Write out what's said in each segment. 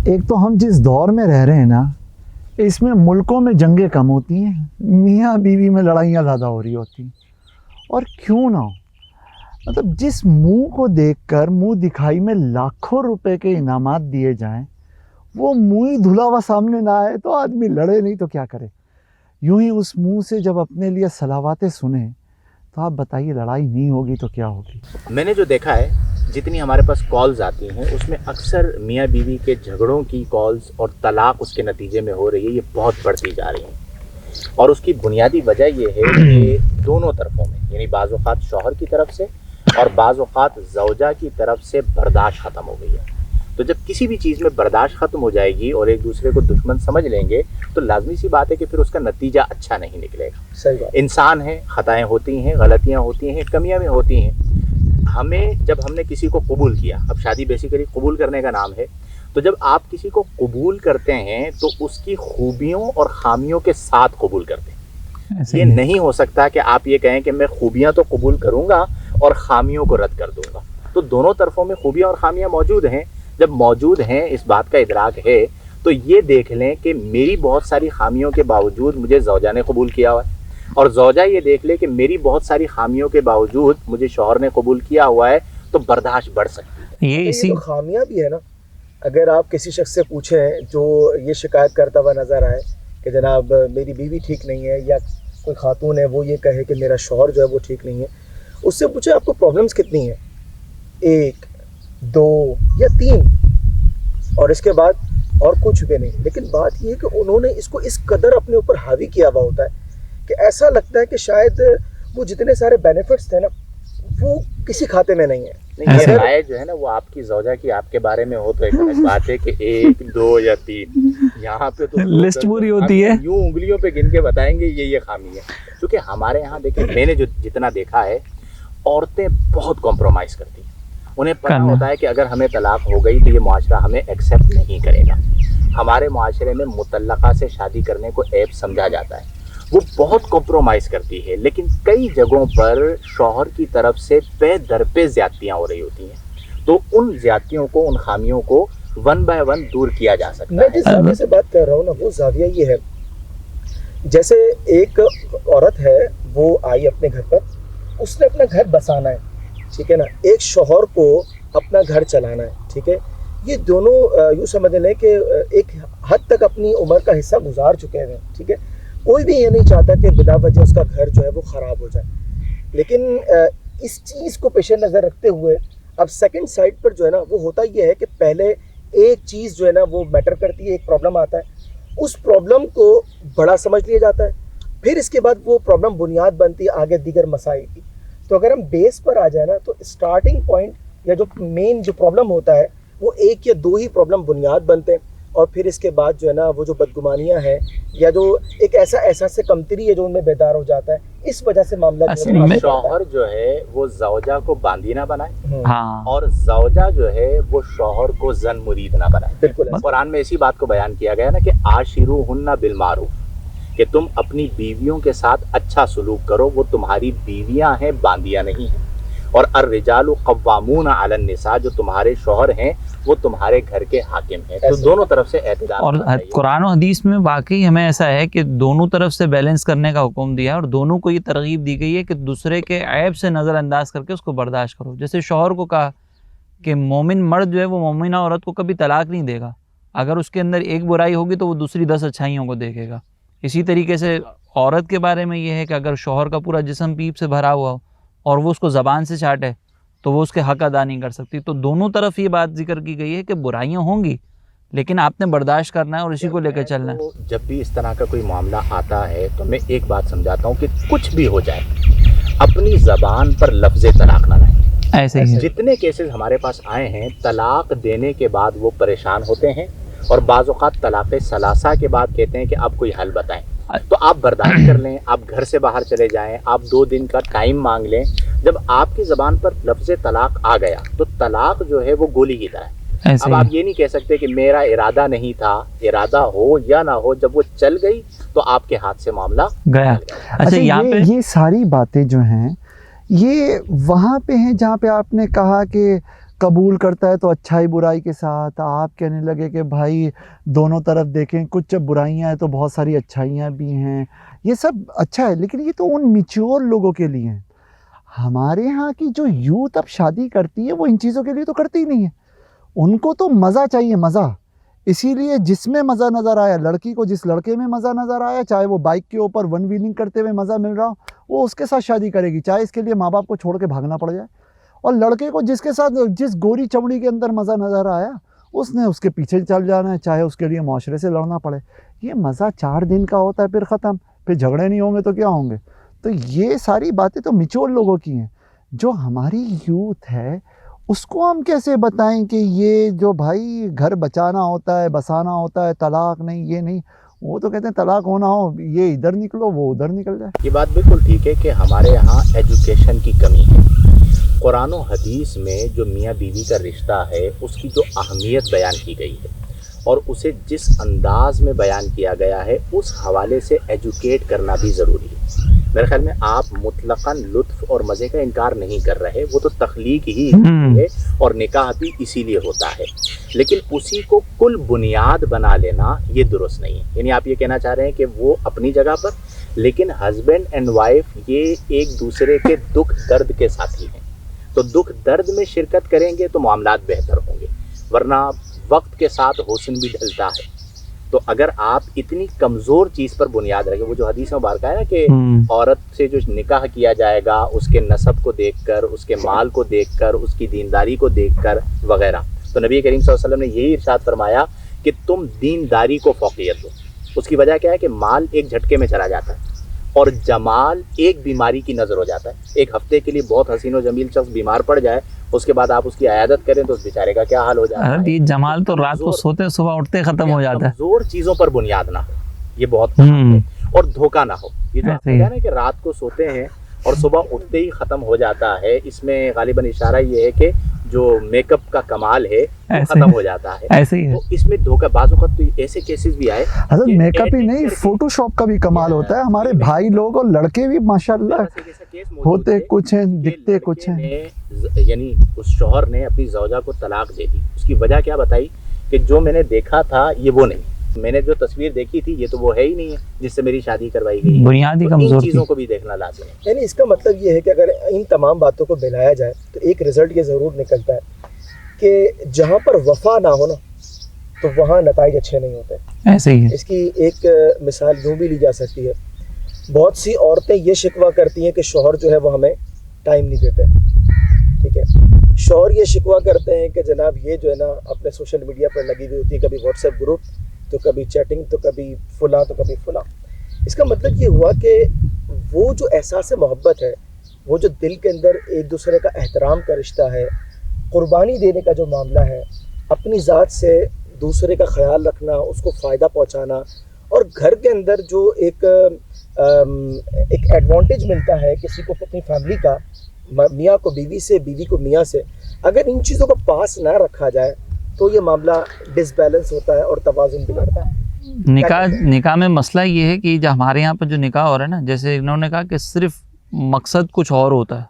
ایک تو ہم جس دور میں رہ رہے ہیں نا، اس میں ملکوں میں جنگیں کم ہوتی ہیں، میاں بیوی میں لڑائیاں زیادہ ہو رہی ہوتی ہیں. اور کیوں نہ ہو، مطلب جس منہ کو دیکھ کر منہ دکھائی میں لاکھوں روپے کے انعامات دیے جائیں، وہ منہ ہی دھلا ہوا سامنے نہ آئے تو آدمی لڑے نہیں تو کیا کرے. یوں ہی اس منہ سے جب اپنے لیے صلواتیں سنیں تو آپ بتائیے لڑائی نہیں ہوگی تو کیا ہوگی. میں نے جو دیکھا ہے، جتنی ہمارے پاس کالز آتی ہیں اس میں اکثر میاں بیوی کے جھگڑوں کی کالز اور طلاق اس کے نتیجے میں ہو رہی ہے، یہ بہت بڑھتی جا رہی ہیں. اور اس کی بنیادی وجہ یہ ہے کہ دونوں طرفوں میں، یعنی بعض اوقات شوہر کی طرف سے اور بعض اوقات زوجہ کی طرف سے برداشت ختم ہو گئی ہے. تو جب کسی بھی چیز میں برداشت ختم ہو جائے گی اور ایک دوسرے کو دشمن سمجھ لیں گے تو لازمی سی بات ہے کہ پھر اس کا نتیجہ اچھا نہیں نکلے گا. صحیح بات. انسان ہے، خطائیں ہوتی ہیں، غلطیاں ہوتی ہیں، کمیاں بھی ہوتی ہیں. جب ہم نے کسی کو قبول کیا، اب شادی بیسیکلی قبول کرنے کا نام ہے، تو جب آپ کسی کو قبول کرتے ہیں تو اس کی خوبیوں اور خامیوں کے ساتھ قبول کرتے ہیں. یہ نہیں ہو سکتا کہ آپ یہ کہیں کہ میں خوبیاں تو قبول کروں گا اور خامیوں کو رد کر دوں گا. تو دونوں طرفوں میں خوبیاں اور خامیاں موجود ہیں. جب موجود ہیں، اس بات کا ادراک ہے، تو یہ دیکھ لیں کہ میری بہت ساری خامیوں کے باوجود مجھے زوجہ نے قبول کیا ہوا ہے، اور زوجہ یہ دیکھ لے کہ میری بہت ساری خامیوں کے باوجود مجھے شوہر نے قبول کیا ہوا ہے، تو برداشت بڑھ سکتی ہے. یہ تو خامیاں بھی ہے نا. اگر آپ کسی شخص سے پوچھیں جو یہ شکایت کرتا ہوا نظر آئے کہ جناب میری بیوی ٹھیک نہیں ہے، یا کوئی خاتون ہے وہ یہ کہے کہ میرا شوہر جو ہے وہ ٹھیک نہیں ہے، اس سے پوچھیں آپ کو پرابلمز کتنی ہیں، 1 2 یا 3، اور اس کے بعد اور کچھ بھی نہیں. لیکن بات یہ ہے کہ انہوں نے اس کو اس قدر اپنے اوپر حاوی کیا ہوا ہوتا ہے کہ ایسا لگتا ہے کہ شاید وہ جتنے سارے بینیفٹس تھے نا وہ کسی کھاتے میں نہیں ہے. یہ رائے جو ہے نا وہ آپ کی زوجہ کی آپ کے بارے میں ہو تو ایک الگ بات ہے کہ 1 2 یا 3، یہاں پہ تو لسٹ پوری ہوتی ہے. یوں انگلیوں پہ گن کے بتائیں گے یہ خامی ہے. کیونکہ ہمارے یہاں دیکھیں، میں نے جتنا دیکھا ہے، عورتیں بہت کمپرومائز کرتی ہیں. انہیں پتہ ہوتا ہے کہ اگر ہمیں طلاق ہو گئی تو یہ معاشرہ ہمیں ایکسیپٹ نہیں کرے گا. ہمارے معاشرے میں مطلقہ سے شادی کرنے کو عیب سمجھا جاتا ہے. وہ بہت کمپرومائز کرتی ہے، لیکن کئی جگہوں پر شوہر کی طرف سے پے در پہ زیادتیاں ہو رہی ہوتی ہیں. تو ان زیادتیوں کو، ان خامیوں کو 1 by 1 دور کیا جا سکتا ہے. میں جس زاویے سے بات کر رہا ہوں نا، وہ زاویہ یہ ہے، جیسے ایک عورت ہے، وہ آئی اپنے گھر پر، اس نے اپنا گھر بسانا ہے، ٹھیک ہے نا. ایک شوہر کو اپنا گھر چلانا ہے، ٹھیک ہے. یہ دونوں یوں سمجھ لیں کہ ایک حد تک اپنی عمر کا حصہ گزار چکے ہیں، ٹھیک ہے. کوئی بھی یہ نہیں چاہتا کہ بلا وجہ اس کا گھر جو ہے وہ خراب ہو جائے. لیکن اس چیز کو پیش نظر رکھتے ہوئے اب سیکنڈ سائڈ پر جو ہے نا وہ ہوتا یہ ہے کہ پہلے ایک چیز جو ہے نا وہ میٹر کرتی ہے، ایک پرابلم آتا ہے، اس پرابلم کو بڑا سمجھ لیا جاتا ہے، پھر اس کے بعد وہ پرابلم بنیاد بنتی ہے آگے دیگر مسائل کی. تو اگر ہم بیس پر آ جائیں نا تو اسٹارٹنگ پوائنٹ یا جو مین جو پرابلم ہوتا ہے وہ 1 یا 2 ہی پرابلم بنیاد بنتے ہیں، اور پھر اس کے بعد جو ہے نا وہ جو بدگمانیاں ہیں یا جو ایک ایسا احساس سے کمتری ہے جو ان میں بیدار ہو جاتا ہے، اس وجہ سے معاملہ شوہر جو ہے وہ زوجہ کو باندی نہ بنائے، اور زوجہ جو ہے وہ شوہر کو زن مرید نہ بنائے. بالکل. قرآن میں اسی بات کو بیان کیا گیا نا کہ عاشروہن بالمعروف، کہ تم اپنی بیویوں کے ساتھ اچھا سلوک کرو. وہ تمہاری بیویاں ہیں، باندیاں نہیں ہیں. اور الرجال قوامون علی النساء، جو تمہارے شوہر ہیں وہ تمہارے گھر کے حاکم ہیں. تو دونوں طرف سے اعتدال. اور قرآن و حدیث میں واقعی ہمیں ایسا ہے کہ دونوں طرف سے بیلنس کرنے کا حکم دیا ہے، اور دونوں کو یہ ترغیب دی گئی ہے کہ دوسرے کے عیب سے نظر انداز کر کے اس کو برداشت کرو. جیسے شوہر کو کہا کہ مومن مرد جو ہے وہ مومنہ عورت کو کبھی طلاق نہیں دے گا، اگر اس کے اندر ایک برائی ہوگی تو وہ دوسری 10 اچھائیوں کو دیکھے گا. اسی طریقے سے عورت کے بارے میں یہ ہے کہ اگر شوہر کا پورا جسم پیپ سے بھرا ہوا ہو اور وہ اس کو زبان سے چاٹے تو وہ اس کے حق ادا نہیں کر سکتی. تو دونوں طرف یہ بات ذکر کی گئی ہے کہ برائیاں ہوں گی لیکن آپ نے برداشت کرنا ہے اور اسی کو لے کے چلنا ہے. جب بھی اس طرح کا کوئی معاملہ آتا ہے تو میں ایک بات سمجھاتا ہوں کہ کچھ بھی ہو جائے اپنی زبان پر لفظ طلاق نہ لائیں. ایسے ہی جتنے کیسز ہمارے پاس آئے ہیں، طلاق دینے کے بعد وہ پریشان ہوتے ہیں، اور بعض اوقات طلاق ثلاثہ کے بعد کہتے ہیں کہ اب کوئی حل بتائیں. تو آپ برداشت کر لیں، آپ گھر سے باہر چلے جائیں، آپ 2 دن کا ٹائم مانگ لیں. جب آپ کی زبان پر لفظ طلاق آ گیا تو طلاق جو ہے وہ گولی کی طرح ہے. اب آپ یہ نہیں کہہ سکتے کہ میرا ارادہ نہیں تھا. ارادہ ہو یا نہ ہو، جب وہ چل گئی تو آپ کے ہاتھ سے معاملہ گیا. اچھا یہ ساری باتیں جو ہیں یہ وہاں پہ ہیں جہاں پہ آپ نے کہا کہ قبول کرتا ہے تو اچھائی برائی کے ساتھ. آپ کہنے لگے کہ بھائی دونوں طرف دیکھیں, کچھ جب برائیاں ہیں تو بہت ساری اچھائیاں بھی ہیں. یہ سب اچھا ہے, لیکن یہ تو ان میچور لوگوں کے لیے ہیں. ہمارے ہاں کی جو یوتھ اب شادی کرتی ہے وہ ان چیزوں کے لیے تو کرتی ہی نہیں ہے. ان کو تو مزہ چاہیے, مزہ. اسی لیے جس میں مزہ نظر آیا, لڑکی کو جس لڑکے میں مزہ نظر آیا, چاہے وہ بائک کے اوپر ون ویلنگ کرتے ہوئے مزہ مل رہا ہو, وہ اس کے ساتھ شادی کرے گی, چاہے اس کے لیے ماں باپ کو چھوڑ کے بھاگنا پڑ جائے. اور لڑکے کو جس کے ساتھ جس گوری چمڑی کے اندر مزہ نظر آیا, اس نے اس کے پیچھے چل جانا ہے, چاہے اس کے لیے معاشرے سے لڑنا پڑے. یہ مزہ 4 دن کا ہوتا ہے, پھر ختم, پھر جھگڑے نہیں ہوں گے تو کیا ہوں گے. تو یہ ساری باتیں تو میچور لوگوں کی ہیں. جو ہماری یوتھ ہے اس کو ہم کیسے بتائیں کہ یہ جو بھائی گھر بچانا ہوتا ہے, بسانا ہوتا ہے, طلاق نہیں, یہ نہیں. وہ تو کہتے ہیں طلاق ہونا ہو, یہ ادھر نکلو, وہ ادھر نکل جائے. یہ بات بالکل ٹھیک ہے کہ ہمارے یہاں ایجوکیشن کی کمی ہے. قرآن و حدیث میں جو میاں بیوی کا رشتہ ہے اس کی جو اہمیت بیان کی گئی ہے اور اسے جس انداز میں بیان کیا گیا ہے اس حوالے سے ایجوکیٹ کرنا بھی ضروری ہے. میرے خیال میں آپ مطلقاً لطف اور مزے کا انکار نہیں کر رہے, وہ تو تخلیق ہی ہے اور نکاح بھی اسی لیے ہوتا ہے. لیکن اسی کو کل بنیاد بنا لینا یہ درست نہیں ہے. یعنی آپ یہ کہنا چاہ رہے ہیں کہ وہ اپنی جگہ پر, لیکن ہسبینڈ اینڈ وائف یہ ایک دوسرے کے دکھ درد کے ساتھی ہیں. تو دکھ درد میں شرکت کریں گے تو معاملات بہتر ہوں گے, ورنہ وقت کے ساتھ حسن بھی ڈھلتا ہے. تو اگر آپ اتنی کمزور چیز پر بنیاد رکھیں, وہ جو حدیث میں مبارکہ ہے نا کہ عورت سے جو نکاح کیا جائے گا اس کے نسب کو دیکھ کر, اس کے مال کو دیکھ کر, اس کی دینداری کو دیکھ کر وغیرہ, تو نبی کریم صلی اللہ علیہ وسلم نے یہی ارشاد فرمایا کہ تم دینداری کو فوقیت دو. اس کی وجہ کیا ہے کہ مال ایک جھٹکے میں چلا جاتا ہے اور جمال ایک بیماری کی نظر ہو جاتا ہے. ایک ہفتے کے لیے بہت حسین و جمیل شخص بیمار پڑ جائے, اس کے بعد آپ اس کی عیادت کریں تو اس بیچارے کا کیا حال ہو جاتا ہے. یہ جمال تو رات کو سوتے صبح اٹھتے ختم ہو جاتا ہے. کمزور چیزوں پر بنیاد نہ ہو, یہ بہت ہے. اور دھوکہ نہ ہو. یہ جو آپ نے کہا نا کہ رات کو سوتے ہیں اور صبح اٹھتے ہی ختم ہو جاتا ہے, اس میں غالباً اشارہ یہ ہے کہ جو میک اپ کا کمال ہے وہ ختم ہو جاتا ہے. ایسے ہی ہے. تو اس میں دھوکہ, بعض اوقات تو ایسے کیسز بھی آئے حضرت میک اپ ہی نہیں, فوٹو شاپ کا بھی کمال ہوتا ہے. ہمارے بھائی لوگ اور لڑکے بھی ماشاءاللہ ہوتے کچھ ہیں, دکھتے کچھ ہیں. یعنی اس شوہر نے اپنی زوجہ کو طلاق دے دی. اس کی وجہ کیا بتائی کہ جو میں نے دیکھا تھا یہ وہ نہیں, میں نے جو تصویر دیکھی تھی یہ تو وہ ہے ہی نہیں ہے جس سے میری شادی کروائی گئی. بنیادی ان کمزور چیزوں کو بھی دیکھنا لازم ہے. یعنی اس کا مطلب یہ ہے کہ اگر ان تمام باتوں کو ملایا جائے تو ایک رزلٹ یہ ضرور نکلتا ہے کہ جہاں پر وفا نہ ہو نا تو وہاں نتائج اچھے نہیں ہوتے. ایسے ہی ہے. اس کی ایک مثال یوں بھی لی جا سکتی ہے, بہت سی عورتیں یہ شکوہ کرتی ہیں کہ شوہر جو ہے وہ ہمیں ٹائم نہیں دیتے. ٹھیک ہے, شوہر یہ شکوہ کرتے ہیں کہ جناب یہ جو ہے نا اپنے سوشل میڈیا پر لگی ہوئی ہوتی ہے, کبھی واٹس ایپ گروپ, تو کبھی چیٹنگ, تو کبھی فلاں, تو کبھی فلاں. اس کا مطلب یہ ہوا کہ وہ جو احساس محبت ہے, وہ جو دل کے اندر ایک دوسرے کا احترام کا رشتہ ہے, قربانی دینے کا جو معاملہ ہے, اپنی ذات سے دوسرے کا خیال رکھنا, اس کو فائدہ پہنچانا, اور گھر کے اندر جو ایک ایڈوانٹیج ملتا ہے کسی کو اپنی فیملی کا, میاں کو بیوی سے, بیوی کو میاں سے, اگر ان چیزوں کو پاس نہ رکھا جائے تو یہ معاملہ ڈس بیلنس ہوتا ہے اور توازن بگڑتا ہے. نکاح میں مسئلہ یہ ہے کہ جو ہمارے یہاں پر جو نکاح ہو رہا ہے نا, جیسے انہوں نے کہا کہ صرف مقصد کچھ اور ہوتا ہے.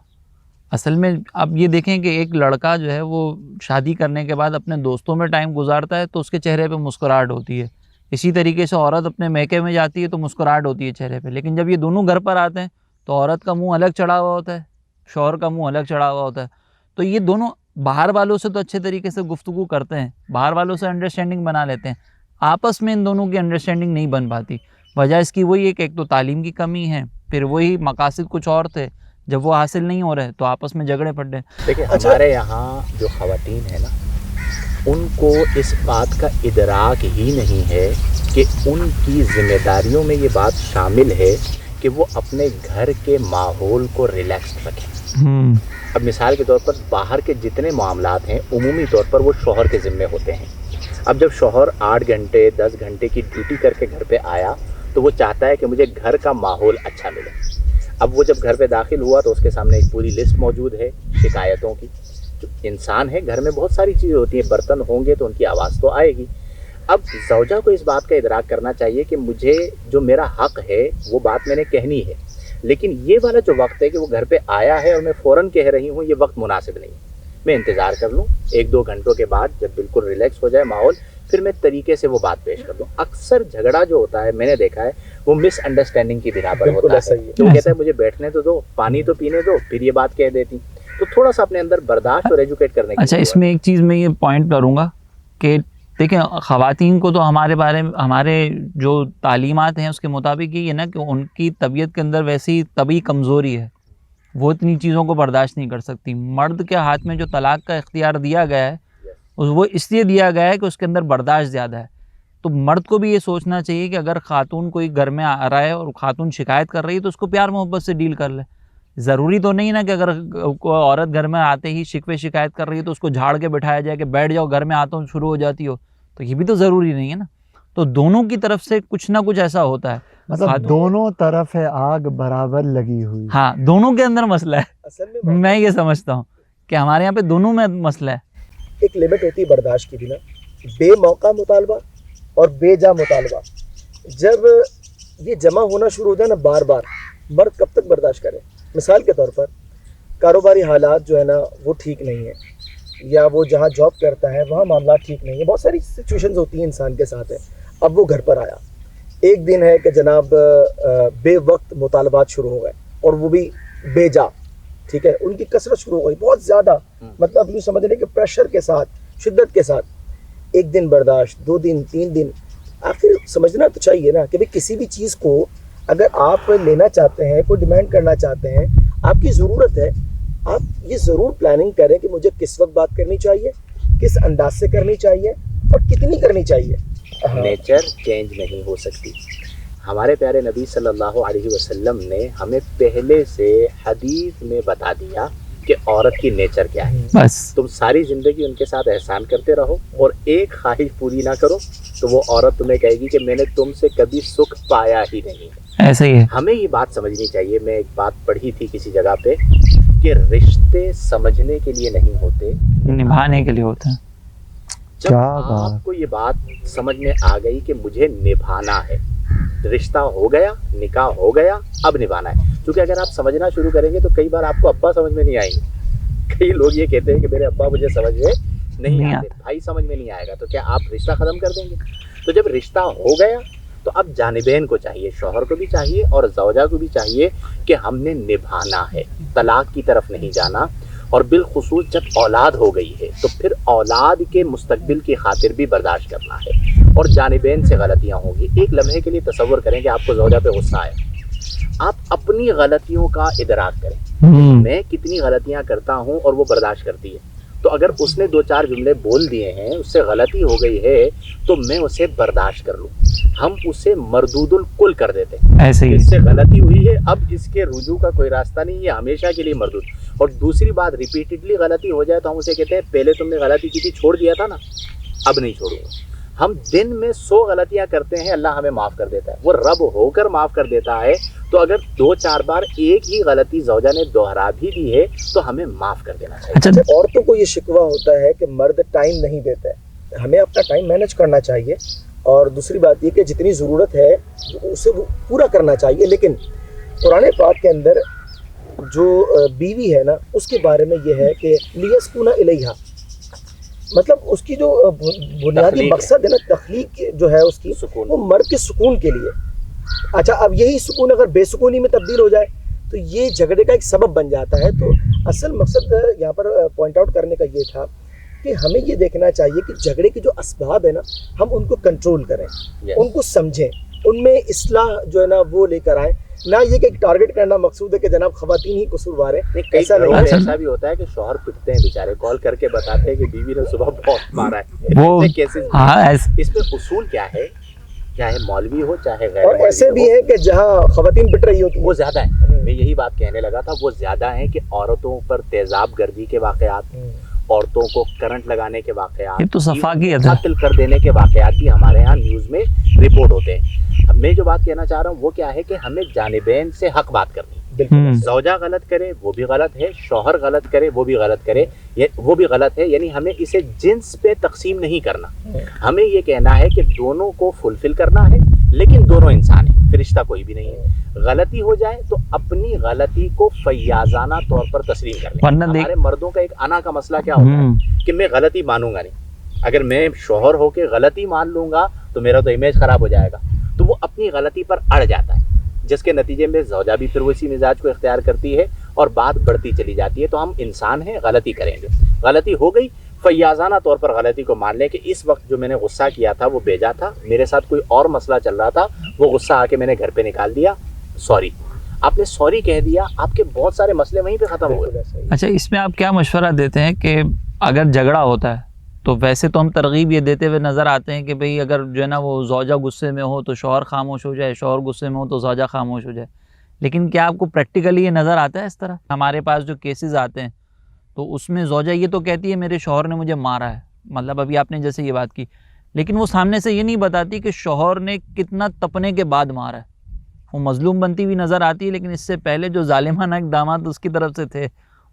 اصل میں آپ یہ دیکھیں کہ ایک لڑکا جو ہے وہ شادی کرنے کے بعد اپنے دوستوں میں ٹائم گزارتا ہے تو اس کے چہرے پہ مسکراہٹ ہوتی ہے. اسی طریقے سے عورت اپنے میکے میں جاتی ہے تو مسکراہٹ ہوتی ہے چہرے پہ. لیکن جب یہ دونوں گھر پر آتے ہیں تو عورت کا منہ الگ چڑھا ہوا ہوتا ہے, شوہر کا منہ الگ چڑھا ہوا ہوتا ہے. تو یہ دونوں باہر والوں سے تو اچھے طریقے سے گفتگو کرتے ہیں, باہر والوں سے انڈرسٹینڈنگ بنا لیتے ہیں, آپس میں ان دونوں کی انڈرسٹینڈنگ نہیں بن پاتی. وجہ اس کی وہی ہے کہ ایک تو تعلیم کی کمی ہے, پھر وہی مقاصد کچھ اور تھے, جب وہ حاصل نہیں ہو رہے تو آپس میں جھگڑے پڑ رہے. دیکھیں ہمارے یہاں جو خواتین ہیں نا, ان کو اس بات کا ادراک ہی نہیں ہے کہ ان کی ذمہ داریوں میں یہ بات شامل ہے کہ وہ اپنے گھر کے ماحول کو ریلیکسڈ رکھیں. اب مثال کے طور پر باہر کے جتنے معاملات ہیں عمومی طور پر وہ شوہر کے ذمے ہوتے ہیں. اب جب شوہر 8 گھنٹے 10 گھنٹے کی ڈیوٹی کر کے گھر پہ آیا تو وہ چاہتا ہے کہ مجھے گھر کا ماحول اچھا ملے. اب وہ جب گھر پہ داخل ہوا تو اس کے سامنے ایک پوری لسٹ موجود ہے شکایتوں کی. جو انسان ہے گھر میں بہت ساری چیزیں ہوتی ہیں, برتن ہوں گے تو ان کی آواز تو آئے گی. اب زوجہ کو اس بات کا ادراک کرنا چاہیے کہ مجھے جو میرا حق ہے وہ بات میں نے کہنی ہے, لیکن یہ والا جو وقت ہے کہ وہ گھر پہ آیا ہے اور میں فوراً کہہ رہی ہوں, یہ وقت مناسب نہیں. میں انتظار کر لوں, 1-2 گھنٹوں کے بعد جب بالکل ریلیکس ہو جائے ماحول, پھر میں طریقے سے وہ بات پیش کر دوں. اکثر جھگڑا جو ہوتا ہے میں نے دیکھا ہے وہ مس انڈرسٹینڈنگ کی بنا پر بالکل ہوتا ایسا ہے. ہی ہے. تو وہ کہتا ہے مجھے بیٹھنے تو دو, پانی تو پینے دو, پھر یہ بات کہہ دیتی. تو تھوڑا سا اپنے اندر برداشت اور ایجوکیٹ کرنے کی. اچھا, اس میں ایک چیز میں یہ پوائنٹ کروں گا کہ دیکھیں خواتین کو تو ہمارے بارے میں ہمارے جو تعلیمات ہیں اس کے مطابق یہ ہے نا کہ ان کی طبیعت کے اندر ویسی طبعی کمزوری ہے, وہ اتنی چیزوں کو برداشت نہیں کر سکتی. مرد کے ہاتھ میں جو طلاق کا اختیار دیا گیا ہے وہ اس لیے دیا گیا ہے کہ اس کے اندر برداشت زیادہ ہے. تو مرد کو بھی یہ سوچنا چاہیے کہ اگر خاتون کوئی گھر میں آ رہا ہے اور خاتون شکایت کر رہی ہے تو اس کو پیار محبت سے ڈیل کر لے. ضروری تو نہیں نا کہ اگر کوئی عورت گھر میں آتے ہی شکوے شکایت کر رہی ہے تو اس کو جھاڑ کے بٹھایا جائے کہ بیٹھ جاؤ گھر میں آتا ہوں شروع ہو جاتی ہو, تو یہ بھی تو ضروری نہیں ہے نا. تو دونوں کی طرف سے کچھ نہ کچھ ایسا ہوتا ہے, مطلب دونوں طرف ہے آگ برابر لگی ہوئی. ہاں دونوں کے اندر مسئلہ ہے. اصل میں میں یہ سمجھتا ہوں کہ ہمارے یہاں پہ دونوں میں مسئلہ ہے. ایک لمٹ ہوتی ہے برداشت کی بھی نا, بے موقع مطالبہ اور بے جا مطالبہ. جب یہ جمع ہونا شروع ہو جائے نا بار بار, مرد کب تک برداشت کرے؟ مثال کے طور پر کاروباری حالات جو ہے نا وہ ٹھیک نہیں ہے, یا وہ جہاں جاب کرتا ہے وہاں معاملات ٹھیک نہیں ہے, بہت ساری سچویشنز ہوتی ہیں انسان کے ساتھ ہے. اب وہ گھر پر آیا, ایک دن ہے کہ جناب بے وقت مطالبات شروع ہو گئے اور وہ بھی بے جا, ٹھیک ہے, ان کی کثرت شروع ہو گئی بہت زیادہ, مطلب یوں سمجھ لیں کہ پریشر کے ساتھ, شدت کے ساتھ. 1 دن برداشت, 2 دن, 3 دن, آخر سمجھنا تو چاہیے نا کہ کسی بھی چیز کو اگر آپ لینا چاہتے ہیں, کوئی ڈیمانڈ کرنا چاہتے ہیں, آپ کی ضرورت ہے, آپ یہ ضرور پلاننگ کریں کہ مجھے کس وقت بات کرنی چاہیے, کس انداز سے کرنی چاہیے اور کتنی کرنی چاہیے. نیچر چینج نہیں ہو سکتی. ہمارے پیارے نبی صلی اللہ علیہ وسلم نے ہمیں پہلے سے حدیث میں بتا دیا کہ عورت کی نیچر کیا ہے. بس تم ساری زندگی ان کے ساتھ احسان کرتے رہو اور ایک خواہش پوری نہ کرو تو وہ عورت تمہیں کہے گی کہ میں نے تم سے کبھی سکھ پایا ہی نہیں. ایسے ہی ہے. ہمیں یہ بات سمجھنی چاہیے. میں ایک بات پڑھی تھی کسی جگہ پہ کہ رشتے سمجھنے کے لیے نہیں ہوتے, نبھانے کے لیے ہوتا ہے. جب کیا آپ بات. کو یہ بات سمجھ میں آ گئی کہ مجھے نبھانا ہے, رشتہ ہو گیا, نکاح ہو گیا, اب نبھانا ہے. کیونکہ اگر آپ سمجھنا شروع کریں گے تو کئی بار آپ کو ابا سمجھ میں نہیں آئیں گے. کئی لوگ یہ کہتے ہیں کہ میرے ابا مجھے سمجھ میں نہیں آتے, بھائی سمجھ میں نہیں آئے گا, تو کیا آپ رشتہ ختم کر دیں گے؟ تو جب رشتہ ہو گیا تو اب جانبین کو چاہیے, شوہر کو بھی چاہیے اور زوجہ کو بھی چاہیے کہ ہم نے نبھانا ہے, طلاق کی طرف نہیں جانا. اور بالخصوص جب اولاد ہو گئی ہے تو پھر اولاد کے مستقبل کی خاطر بھی برداشت کرنا ہے, اور جانبین سے غلطیاں ہوں گی. ایک لمحے کے لیے تصور کریں کہ آپ کو زوجہ پہ غصہ آیا, آپ اپنی غلطیوں کا ادراک کریں, میں کتنی غلطیاں کرتا ہوں اور وہ برداشت کرتی ہے. تو اگر اس نے 2-4 جملے بول دیے ہیں, اس سے غلطی ہو گئی ہے تو میں اسے برداشت کر لوں. ہم اسے مردود الکل کر دیتے ہیں. ایسے ہی اس سے غلطی ہوئی ہے, اب اس کے رجوع کا کوئی راستہ نہیں, یہ ہمیشہ کے لیے مردود. اور دوسری بات, ریپیٹڈلی غلطی ہو جائے تو ہم اسے کہتے ہیں پہلے تم نے غلطی کی تھی, چھوڑ دیا تھا نا, اب نہیں چھوڑوں گا. ہم دن میں 100 غلطیاں کرتے ہیں, اللہ ہمیں معاف کر دیتا ہے, وہ رب ہو کر معاف کر دیتا ہے. تو اگر 2-4 بار ایک ہی غلطی زوجہ نے دوہرا بھی دی ہے تو ہمیں معاف کر دینا چاہیے. اچھا عورتوں کو یہ شکوہ ہوتا ہے کہ مرد ٹائم نہیں دیتا ہے, ہمیں اپنا ٹائم مینج کرنا چاہیے. اور دوسری بات یہ کہ جتنی ضرورت ہے اسے وہ پورا کرنا چاہیے. لیکن قرآن پاک کے اندر جو بیوی ہے نا اس کے بارے میں یہ ہے کہ لیسکون الیہا, مطلب اس کی جو بنیادی مقصد ہے نا, تخلیق جو ہے اس کی, سکون, وہ مرد کے سکون کے لیے. اچھا, اب یہی سکون اگر بے سکونی میں تبدیل ہو جائے تو یہ جھگڑے کا ایک سبب بن جاتا ہے. تو اصل مقصد یہاں پر پوائنٹ آؤٹ کرنے کا یہ تھا کہ ہمیں یہ دیکھنا چاہیے کہ جھگڑے کے جو اسباب ہے نا ہم ان کو کنٹرول کریں, ان کو سمجھیں, ان میں اصلاح جو ہے نا وہ لے کر آئیں. نہ یہ کہ ٹارگٹ کرنا مقصود ہے کہ جناب خواتین ہی قصوروار ہیں, ایسا نہیں ہے. ایسا بھی ہوتا ہے کہ شوہر پٹتے ہیں بیچارے, کال کر کے بتاتے ہیں کہ بیوی نے صبح بہت مارا ہے. وہ کیسے, اس میں اصول کیا ہے, چاہے مولوی ہو چاہے غیر اور ایسے بھی ہیں کہ جہاں خواتین پٹ رہی ہوتی وہ زیادہ ہیں. میں یہی بات کہنے لگا تھا, وہ زیادہ ہیں کہ عورتوں پر تیزاب گردی کے واقعات, عورتوں کو کرنٹ لگانے کے واقعات, یہ تو صفاقیت ہے. قتل کر دینے کے واقعات بھی ہمارے ہاں نیوز میں رپورٹ ہوتے ہیں. میں جو بات کہنا چاہ رہا ہوں وہ کیا ہے کہ ہمیں جانبین سے حق بات کرنی. بالکل زوجہ غلط کرے وہ بھی غلط ہے, شوہر غلط کرے وہ بھی غلط کرے وہ بھی غلط ہے. یعنی ہمیں اسے جنس پہ تقسیم نہیں کرنا, ہمیں یہ کہنا ہے کہ دونوں کو فلفل کرنا ہے. لیکن دونوں انسان ہیں, فرشتہ کوئی بھی نہیں ہے. غلطی ہو جائے تو اپنی غلطی کو فیاضانہ طور پر تسلیم کر لیں. ہمارے مردوں کا ایک انا کا مسئلہ کیا ہوتا ہے کہ میں غلطی مانوں گا نہیں. اگر میں شوہر ہو کے غلطی مان لوں گا تو میرا تو امیج خراب ہو جائے گا, تو وہ اپنی غلطی پر اڑ جاتا ہے, جس کے نتیجے میں زوجہ بھی پھر اسی مزاج کو اختیار کرتی ہے اور بات بڑھتی چلی جاتی ہے. تو ہم انسان ہیں, غلطی کریں گے, غلطی ہو گئی فیاضانہ طور پر غلطی کو مان لیں کہ اس وقت جو میں نے غصہ کیا تھا وہ بیجا تھا, میرے ساتھ کوئی اور مسئلہ چل رہا تھا, وہ غصہ آ کے میں نے گھر پہ نکال دیا, سوری. آپ نے سوری کہہ دیا, آپ کے بہت سارے مسئلے وہیں پہ ختم ہو گئے. اچھا, اس میں آپ کیا مشورہ دیتے ہیں کہ اگر جھگڑا ہوتا ہے تو ویسے تو ہم ترغیب یہ دیتے ہوئے نظر آتے ہیں کہ بھئی اگر جو ہے نا وہ زوجہ غصے میں ہو تو شوہر خاموش ہو جائے, شوہر غصے میں ہو تو زوجہ خاموش ہو جائے, لیکن کیا آپ کو پریکٹیکلی یہ نظر آتا ہے اس طرح؟ ہمارے پاس جو کیسز آتے ہیں تو اس میں زوجہ یہ تو کہتی ہے میرے شوہر نے مجھے مارا ہے, مطلب ابھی آپ نے جیسے یہ بات کی, لیکن وہ سامنے سے یہ نہیں بتاتی کہ شوہر نے کتنا تپنے کے بعد مارا ہے. وہ مظلوم بنتی ہوئی نظر آتی ہے, لیکن اس سے پہلے جو ظالمانہ اقدامات اس کی طرف سے تھے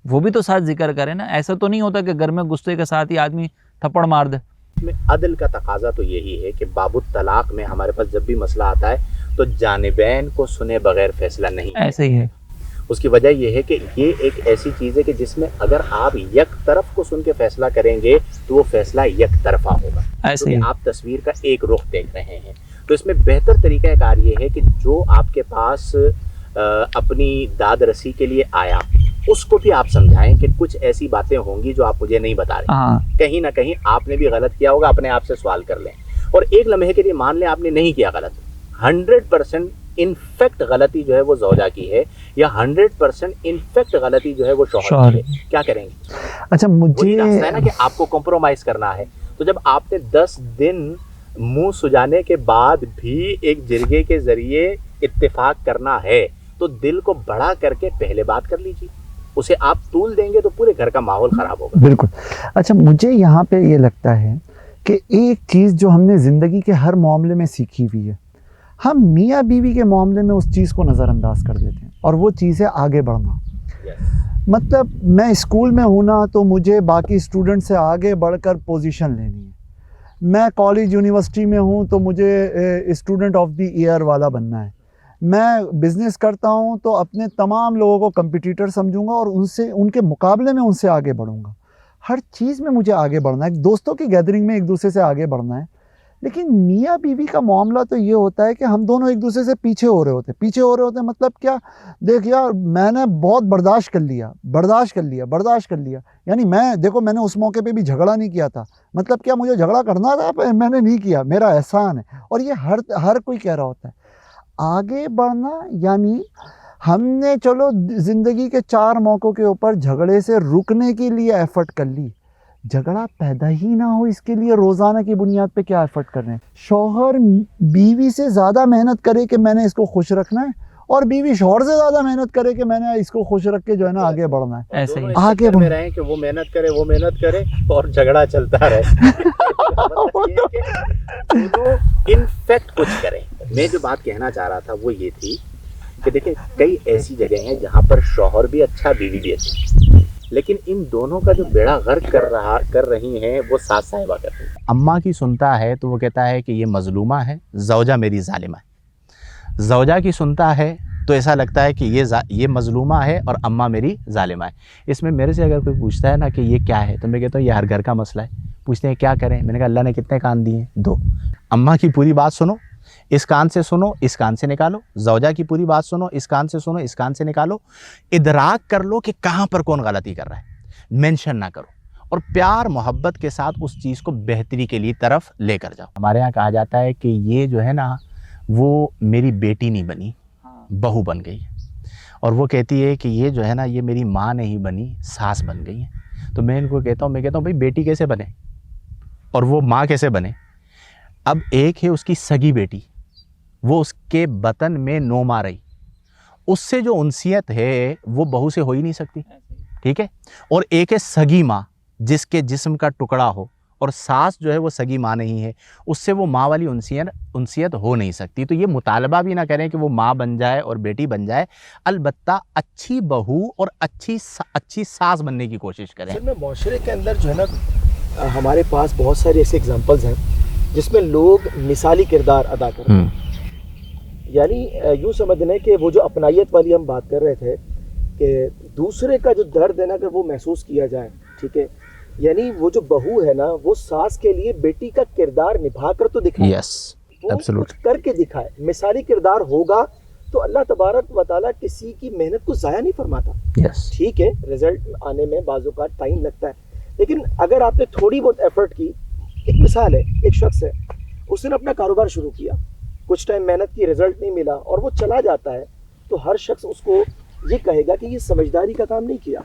وہ بھی تو ساتھ ذکر کرے نا. ایسا تو نہیں ہوتا کہ گھر میں غصے کے ساتھ ہی آدمی تھپڑ مار دے. میں عدل کا تقاضا تو یہی ہے کہ باب الطلاق میں ہمارے پاس جب بھی مسئلہ آتا ہے تو جانبین کو سنے بغیر فیصلہ نہیں. ایسے ہی ہے. اس کی وجہ یہ ہے کہ یہ ایک ایسی چیز ہے کہ جس میں اگر آپ یک طرف کو سن کے فیصلہ کریں گے تو وہ فیصلہ یک طرفہ ہوگا. ایسے ہی آپ تصویر کا ایک رخ دیکھ رہے ہیں, تو اس میں بہتر طریقہ کار یہ ہے کہ جو آپ کے پاس اپنی داد رسی کے لیے آیا اس کو بھی آپ سمجھائیں کہ کچھ ایسی باتیں ہوں گی جو آپ مجھے نہیں بتا رہے, کہیں نہ کہیں آپ نے بھی غلط کیا ہوگا, اپنے آپ سے سوال کر لیں اور ایک لمحے کے لیے مان لیں آپ نے نہیں کیا غلط. 100% انفیکٹ غلطی جو ہے وہ زوجہ کی ہے, یا 100% انفیکٹ غلطی جو ہے وہ شوہر کی ہے. کیا کریں گے؟ اچھا مجھے راستہ ہے نا کہ آپ کو کمپرومائز کرنا ہے. تو جب آپ نے 10 دن منہ سجانے کے بعد بھی ایک جرگے کے ذریعے اتفاق کرنا ہے تو دل کو بڑا کر کے پہلے بات کر لیجیے. اسے آپ طول دیں گے تو پورے گھر کا ماحول خراب ہوگا. بالکل. اچھا مجھے یہاں پہ یہ لگتا ہے کہ ایک چیز جو ہم نے زندگی کے ہر معاملے میں سیکھی ہوئی ہے, ہم میاں بیوی کے معاملے میں اس چیز کو نظر انداز کر دیتے ہیں, اور وہ چیز ہے آگے بڑھنا. مطلب میں اسکول میں ہوں نا تو مجھے باقی اسٹوڈنٹ سے آگے بڑھ کر پوزیشن لینی ہے. میں کالج یونیورسٹی میں ہوں تو مجھے اسٹوڈنٹ آف دی ایئر والا بننا ہے. میں بزنس کرتا ہوں تو اپنے تمام لوگوں کو کمپٹیٹر سمجھوں گا اور ان کے مقابلے میں ان سے آگے بڑھوں گا. ہر چیز میں مجھے آگے بڑھنا ہے. دوستوں کی گیدرنگ میں ایک دوسرے سے آگے بڑھنا ہے. لیکن میاں بیوی کا معاملہ تو یہ ہوتا ہے کہ ہم دونوں ایک دوسرے سے پیچھے ہو رہے ہوتے ہیں. مطلب کیا, دیکھ یار میں نے بہت برداشت کر لیا. یعنی میں نے اس موقع پہ بھی جھگڑا نہیں کیا تھا. مطلب کیا مجھے جھگڑا کرنا تھا, میں نے نہیں کیا, میرا احسان ہے. اور یہ ہر کوئی کہہ رہا ہوتا ہے. آگے بڑھنا یعنی ہم نے چلو زندگی کے 4 موقعوں کے اوپر جھگڑے سے رکنے کے لیے ایفرٹ کر لی, جھگڑا پیدا ہی نہ ہو اس کے لیے روزانہ کی بنیاد پہ کیا ایفرٹ کر رہے ہیں. شوہر بیوی سے زیادہ محنت کرے کہ میں نے اس کو خوش رکھنا ہے, اور بیوی شوہر سے زیادہ محنت کرے کہ میں نے اس کو خوش رکھ کے جو ہے نا آگے بڑھنا ہے. ایسے ہی آگے میں رہیں کہ وہ محنت کرے اور جھگڑا چلتا رہے. انفیکٹ کچھ کریں. میں جو بات کہنا چاہ رہا تھا وہ یہ تھی کہ دیکھیں کئی ایسی جگہ ہیں جہاں پر شوہر بھی اچھا بیوی بھی اچھی, لیکن ان دونوں کا جو بیڑا غرق کر رہی ہیں وہ ساس صاحبہ کر رہی ہیں. اماں کی سنتا ہے تو وہ کہتا ہے کہ یہ مظلومہ ہے, زوجہ میری ظالمہ ہے. زوجہ کی سنتا ہے تو ایسا لگتا ہے کہ یہ مظلومہ ہے اور اماں میری ظالمہ ہے. اس میں میرے سے اگر کوئی پوچھتا ہے نا کہ یہ کیا ہے تو میں کہتا ہوں یہ ہر گھر کا مسئلہ ہے. پوچھتے ہیں کیا کریں, میں نے کہا اللہ نے کتنے کان دیے ہیں, 2. اماں کی پوری بات سنو, اس کان سے سنو, اس کان سے نکالو. زوجہ کی پوری بات سنو, اس کان سے سنو, اس کان سے نکالو. ادراک کر لو کہ کہاں پر کون غلطی کر رہا ہے, مینشن نہ کرو, اور پیار محبت کے ساتھ اس چیز کو بہتری کے لیے طرف لے کر جاؤ. ہمارے یہاں کہا جاتا ہے کہ یہ جو ہے نا وہ میری بیٹی نہیں بنی, بہو بن گئی. اور وہ کہتی ہے کہ یہ جو ہے نا یہ میری ماں نہیں بنی, ساس بن گئی ہے. تو میں ان کو کہتا ہوں بھائی بیٹی کیسے بنے اور وہ ماں کیسے بنے. اب ایک ہے اس کی سگی بیٹی, وہ اس کے بطن میں نو ماں رہی, اس سے جو انسیت ہے وہ بہو سے ہو ہی نہیں سکتی, ٹھیک ہے. اور ایک ہے سگی ماں جس کے جسم کا ٹکڑا ہو, اور ساس جو ہے وہ سگی ماں نہیں ہے, اس سے وہ ماں والی انسیت ہو نہیں سکتی. تو یہ مطالبہ بھی نہ کریں کہ وہ ماں بن جائے اور بیٹی بن جائے, البتہ اچھی بہو اور اچھی ساس بننے کی کوشش کریں. میں معاشرے کے اندر جو ہے نا ہمارے پاس بہت سارے ایسے اگزامپلز ہیں جس میں لوگ مثالی کردار ادا کرتے ہیں. یعنی یوں سمجھنے کہ وہ جو اپنائیت والی ہم بات کر رہے تھے کہ دوسرے کا جو درد ہے نا کہ وہ محسوس کیا جائے, ٹھیک ہے, یعنی وہ جو بہو ہے نا وہ ساس کے لیے بیٹی کا کردار نبھا کر تو دکھائے, یس وہ کچھ کر کے دکھائے. مثالی کردار ہوگا تو اللہ تبارک و تعالیٰ کسی کی محنت کو ضائع نہیں فرماتا. یس ٹھیک ہے, رزلٹ آنے میں بعض اوقات ٹائم لگتا ہے, لیکن اگر آپ نے تھوڑی بہت ایفرٹ کی. ایک مثال ہے, ایک شخص ہے, اس نے اپنا کاروبار شروع کیا, کچھ ٹائم محنت کی, رزلٹ نہیں ملا اور وہ چلا جاتا ہے, تو ہر شخص اس کو یہ کہے گا کہ یہ سمجھداری کا کام نہیں کیا.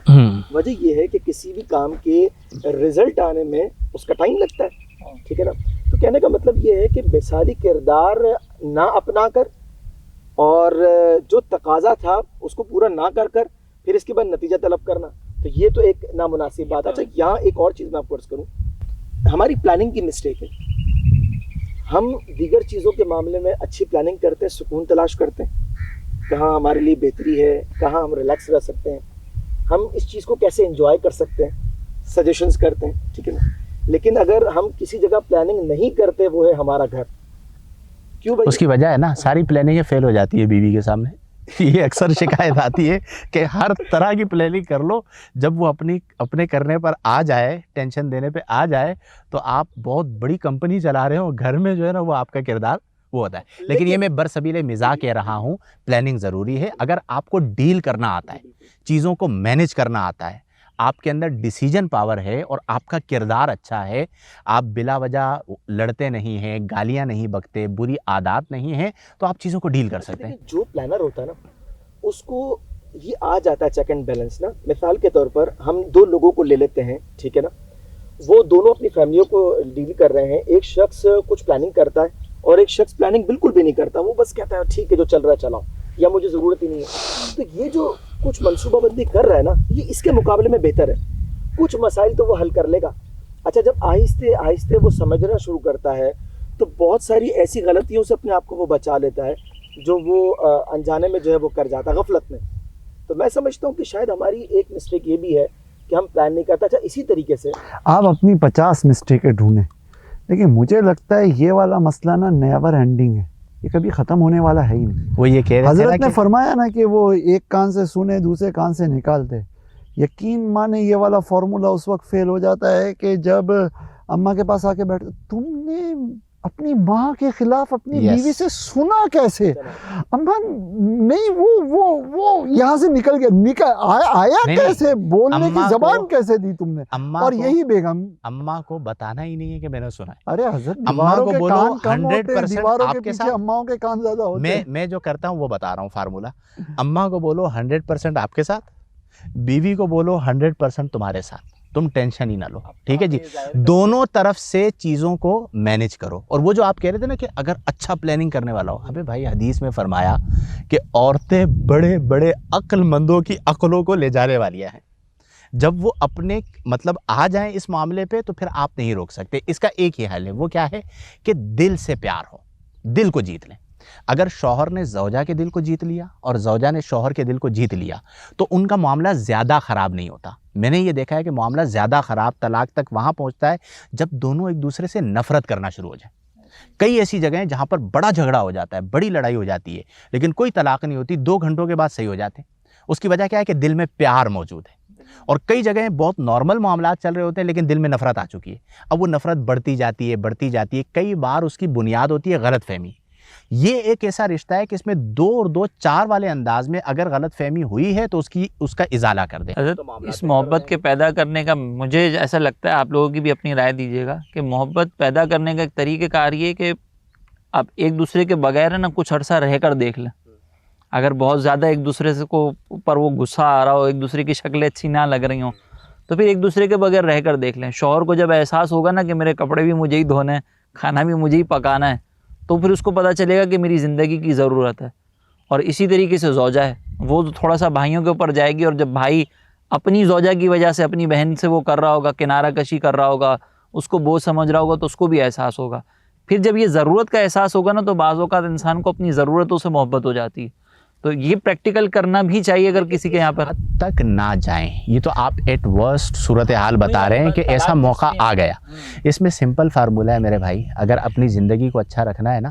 وجہ یہ ہے کہ کسی بھی کام کے رزلٹ آنے میں اس کا ٹائم لگتا ہے, ٹھیک ہے نا. تو کہنے کا مطلب یہ ہے کہ مثالی کردار نہ اپنا کر اور جو تقاضا تھا اس کو پورا نہ کر پھر اس کے بعد نتیجہ طلب کرنا, تو یہ تو ایک نامناسب بات ہے. اچھا, یہاں ایک اور چیز میں آپ کو عرض کروں, ہماری پلاننگ کی مسٹیک ہے. ہم دیگر چیزوں کے معاملے میں اچھی پلاننگ کرتے ہیں, سکون تلاش کرتے ہیں, کہاں ہمارے لیے بہتری ہے, کہاں ہم ریلیکس رہ سکتے ہیں, ہم اس چیز کو کیسے انجوائے کر سکتے ہیں, سجیشنز کرتے ہیں, ٹھیک ہے نا. لیکن اگر ہم کسی جگہ پلاننگ نہیں کرتے, وہ ہے ہمارا گھر. کیوں بھائی؟ اس کی وجہ ہے نا ساری پلاننگیں فیل ہو جاتی ہے بیوی کے سامنے. یہ اکثر شکایت آتی ہے کہ ہر طرح کی پلاننگ کر لو, جب وہ اپنے کرنے پر آ جائے, ٹینشن دینے پہ آ جائے, تو آپ بہت بڑی کمپنی چلا رہے ہو, گھر میں جو ہے نا وہ آپ کا کردار وہ ہوتا ہے. لیکن یہ میں برسبیل مزاح کہہ رہا ہوں, پلاننگ ضروری ہے. اگر آپ کو ڈیل کرنا آتا ہے, چیزوں کو مینیج کرنا آتا ہے, آپ کے اندر ڈیسیجن پاور ہے اور آپ کا کردار اچھا ہے, آپ بلا وجہ لڑتے نہیں ہیں, گالیاں نہیں بکتے, بری عادات نہیں ہیں, تو آپ چیزوں کو ڈیل کر سکتے ہیں. جو پلانر ہوتا ہے نا اس کو یہ آ جاتا ہے چیک اینڈ بیلنس نا. مثال کے طور پر ہم دو لوگوں کو لے لیتے ہیں, ٹھیک ہے نا, وہ دونوں اپنی فیملیوں کو ڈیل کر رہے ہیں. ایک شخص کچھ پلاننگ کرتا ہے اور ایک شخص پلاننگ بالکل بھی نہیں کرتا, وہ بس کہتا ہے ٹھیک ہے جو چل رہا ہے چلاؤ, یا مجھے ضرورت ہی نہیں ہے. تو یہ جو کچھ منصوبہ بندی کر رہا ہے نا, یہ اس کے مقابلے میں بہتر ہے. کچھ مسائل تو وہ حل کر لے گا. اچھا, جب آہستہ آہستہ وہ سمجھنا شروع کرتا ہے تو بہت ساری ایسی غلطیوں سے اپنے آپ کو وہ بچا لیتا ہے جو وہ انجانے میں جو ہے وہ کر جاتا ہے, غفلت میں. تو میں سمجھتا ہوں کہ شاید ہماری ایک مسٹیک یہ بھی ہے کہ ہم پلان نہیں کرتے. اچھا, اسی طریقے سے آپ اپنی 50 مسٹیکیں ڈھونڈیں, لیکن مجھے لگتا ہے یہ والا مسئلہ نا نیور اینڈنگ ہے, یہ کبھی ختم ہونے والا ہے ہی نہیں. وہ یہ کہہ رہے حضرت تھے نے فرمایا نا کہ وہ ایک کان سے سنے دوسرے کان سے نکالتے. یقین مانے یہ والا فارمولا اس وقت فیل ہو جاتا ہے کہ جب اماں کے پاس آ کے بیٹھتے, تم نے اپنی ماں کے خلاف اپنی بیوی سے سنا کیسے؟ اماں نہیں, وہ یہاں سے نکل گیا, آیا کیسے, بولنے کی زبان کیسے دی تم نے؟ اور یہی بیگم اماں کو بتانا ہی نہیں ہے کہ میں نے سنا ہے. ارے حضرت, اماں کو بولو 100% دیواروں کے آپ کے پیچھے اماؤں کے کان زیادہ ہوتے ہیں. میں جو کرتا ہوں وہ بتا رہا ہوں فارمولا. اماں کو بولو 100% آپ کے ساتھ, بیوی کو بولو 100% تمہارے ساتھ, تم ٹینشن ہی نہ لو, ٹھیک ہے جی. دونوں طرف سے چیزوں کو مینیج کرو. اور وہ جو آپ کہہ رہے تھے نا کہ اگر اچھا پلاننگ کرنے والا ہو, ابے بھائی حدیث میں فرمایا کہ عورتیں بڑے بڑے عقل مندوں کی عقلوں کو لے جانے والیاں ہیں. جب وہ اپنے مطلب آ جائیں اس معاملے پہ تو پھر آپ نہیں روک سکتے. اس کا ایک ہی حل ہے, وہ کیا ہے کہ دل سے پیار ہو, دل کو جیت لیں. اگر شوہر نے زوجہ کے دل کو جیت لیا اور زوجہ نے شوہر کے دل کو جیت لیا تو ان کا معاملہ زیادہ خراب نہیں ہوتا. میں نے یہ دیکھا ہے کہ معاملہ زیادہ خراب, طلاق تک وہاں پہنچتا ہے جب دونوں ایک دوسرے سے نفرت کرنا شروع ہو جائیں. کئی ایسی جگہیں ہیں جہاں پر بڑا جھگڑا ہو جاتا ہے, بڑی لڑائی ہو جاتی ہے, لیکن کوئی طلاق نہیں ہوتی, 2 گھنٹوں کے بعد صحیح ہو جاتے ہیں. اس کی وجہ کیا ہے کہ دل میں پیار موجود ہے. اور کئی جگہیں بہت نارمل معاملات چل رہے ہوتے ہیں لیکن دل میں نفرت آ چکی ہے. اب وہ نفرت بڑھتی جاتی ہے. کئی بار اس کی بنیاد ہوتی ہے غلط فہمی. یہ ایک ایسا رشتہ ہے کہ اس میں 2 اور 2 4 والے انداز میں اگر غلط فہمی ہوئی ہے تو اس کا ازالہ کر دیں. اس محبت کے پیدا کرنے کا مجھے ایسا لگتا ہے, آپ لوگوں کی بھی اپنی رائے دیجیے گا, کہ محبت پیدا کرنے کا ایک طریقہ کار یہ کہ آپ ایک دوسرے کے بغیر نا کچھ عرصہ رہ کر دیکھ لیں. اگر بہت زیادہ ایک دوسرے سے کو اوپر وہ غصہ آ رہا ہو, ایک دوسرے کی شکلیں اچھی نہ لگ رہی ہوں, تو پھر ایک دوسرے کے بغیر رہ کر دیکھ لیں. شوہر کو جب احساس ہوگا نا کہ میرے کپڑے بھی مجھے ہی دھونے ہیں, کھانا بھی مجھے ہی پکانا ہے, تو پھر اس کو پتہ چلے گا کہ میری زندگی کی ضرورت ہے. اور اسی طریقے سے زوجہ ہے, وہ تھوڑا سا بھائیوں کے اوپر جائے گی, اور جب بھائی اپنی زوجہ کی وجہ سے اپنی بہن سے وہ کر رہا ہوگا, کنارہ کشی کر رہا ہوگا, اس کو بوجھ سمجھ رہا ہوگا, تو اس کو بھی احساس ہوگا. پھر جب یہ ضرورت کا احساس ہوگا نا تو بعض اوقات انسان کو اپنی ضرورتوں سے محبت ہو جاتی ہے. تو یہ پریکٹیکل کرنا بھی چاہیے اگر کسی کے یہاں پر تک نہ جائیں. یہ تو آپ ایٹ ورسٹ صورتحال بتا رہے ہیں کہ ایسا موقع آ گیا. اس میں سمپل فارمولہ ہے میرے بھائی, اگر اپنی زندگی کو اچھا رکھنا ہے نا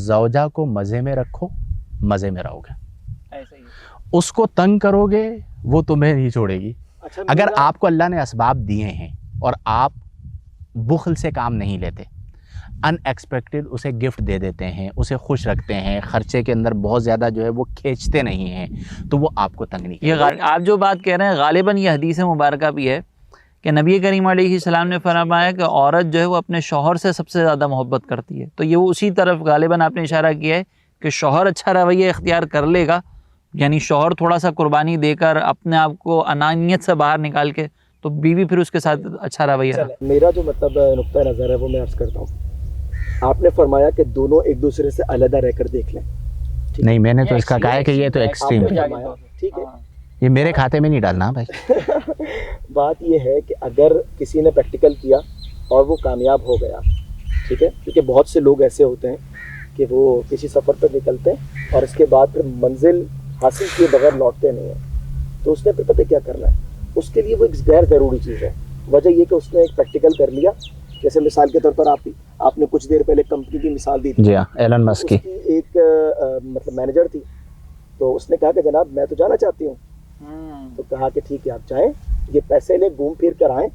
زوجہ کو مزے میں رکھو, مزے میں رہو گے. ایسا ہی اس کو تنگ کرو گے وہ تمہیں نہیں چھوڑے گی. اچھا اگر میرا- آپ کو اللہ نے اسباب دیے ہیں اور آپ بخل سے کام نہیں لیتے, ان ایکسپیکٹڈ اسے گفٹ دے دیتے ہیں, اسے خوش رکھتے ہیں, خرچے کے اندر بہت زیادہ جو ہے وہ کھینچتے نہیں ہیں, تو وہ آپ کو تنگ نہیں یہ کرے گا. آپ جو بات کہہ رہے ہیں غالباً یہ حدیث مبارکہ بھی ہے کہ نبی کریم علیہ السلام نے فرمایا کہ عورت جو ہے وہ اپنے شوہر سے سب سے زیادہ محبت کرتی ہے. تو یہ وہ اسی طرف غالباً آپ نے اشارہ کیا ہے کہ شوہر اچھا رویہ اختیار کر لے گا, یعنی شوہر تھوڑا سا قربانی دے کر اپنے آپ کو انانیت سے باہر نکال کے, تو بیوی پھر اس کے ساتھ اچھا رویہ چلیں، میرا جو مطلب نقطۂ نظر ہے وہ میں عرض کرتا ہوں. آپ نے فرمایا کہ دونوں ایک دوسرے سے علیحدہ رہ کر دیکھ لیں. نہیں, میں نے تو اس کا کہا ہے کہ یہ تو آپ ایکسٹریم نے ہے, فرمایا ٹھیک ہے. یہ میرے کھاتے میں نہیں ڈالنا بھائی. بات یہ ہے کہ اگر کسی نے پریکٹیکل کیا اور وہ کامیاب ہو گیا, ٹھیک ہے, کیونکہ بہت سے لوگ ایسے ہوتے ہیں کہ وہ کسی سفر پر نکلتے ہیں اور اس کے بعد پھر منزل حاصل کیے بغیر لوٹتے نہیں ہیں, تو اس نے پھر پتہ کیا کرنا ہے, اس کے لیے وہ ایک غیر ضروری چیز ہے. وجہ یہ کہ اس نے ایک پریکٹیکل کر لیا. جیسے مثال کے طور پر آپ نے کچھ دیر پہلے کمپنی کی مثال دی تھی. جی ہاں, ایلن مسک کی. اس کی ایک مطلب مینیجر تھی, تو اس نے کہا کہ جناب میں تو جانا چاہتی ہوں. تو کہا کہ ٹھیک ہے آپ جائیں, یہ پیسے لے گھوم پھر کر آئیں,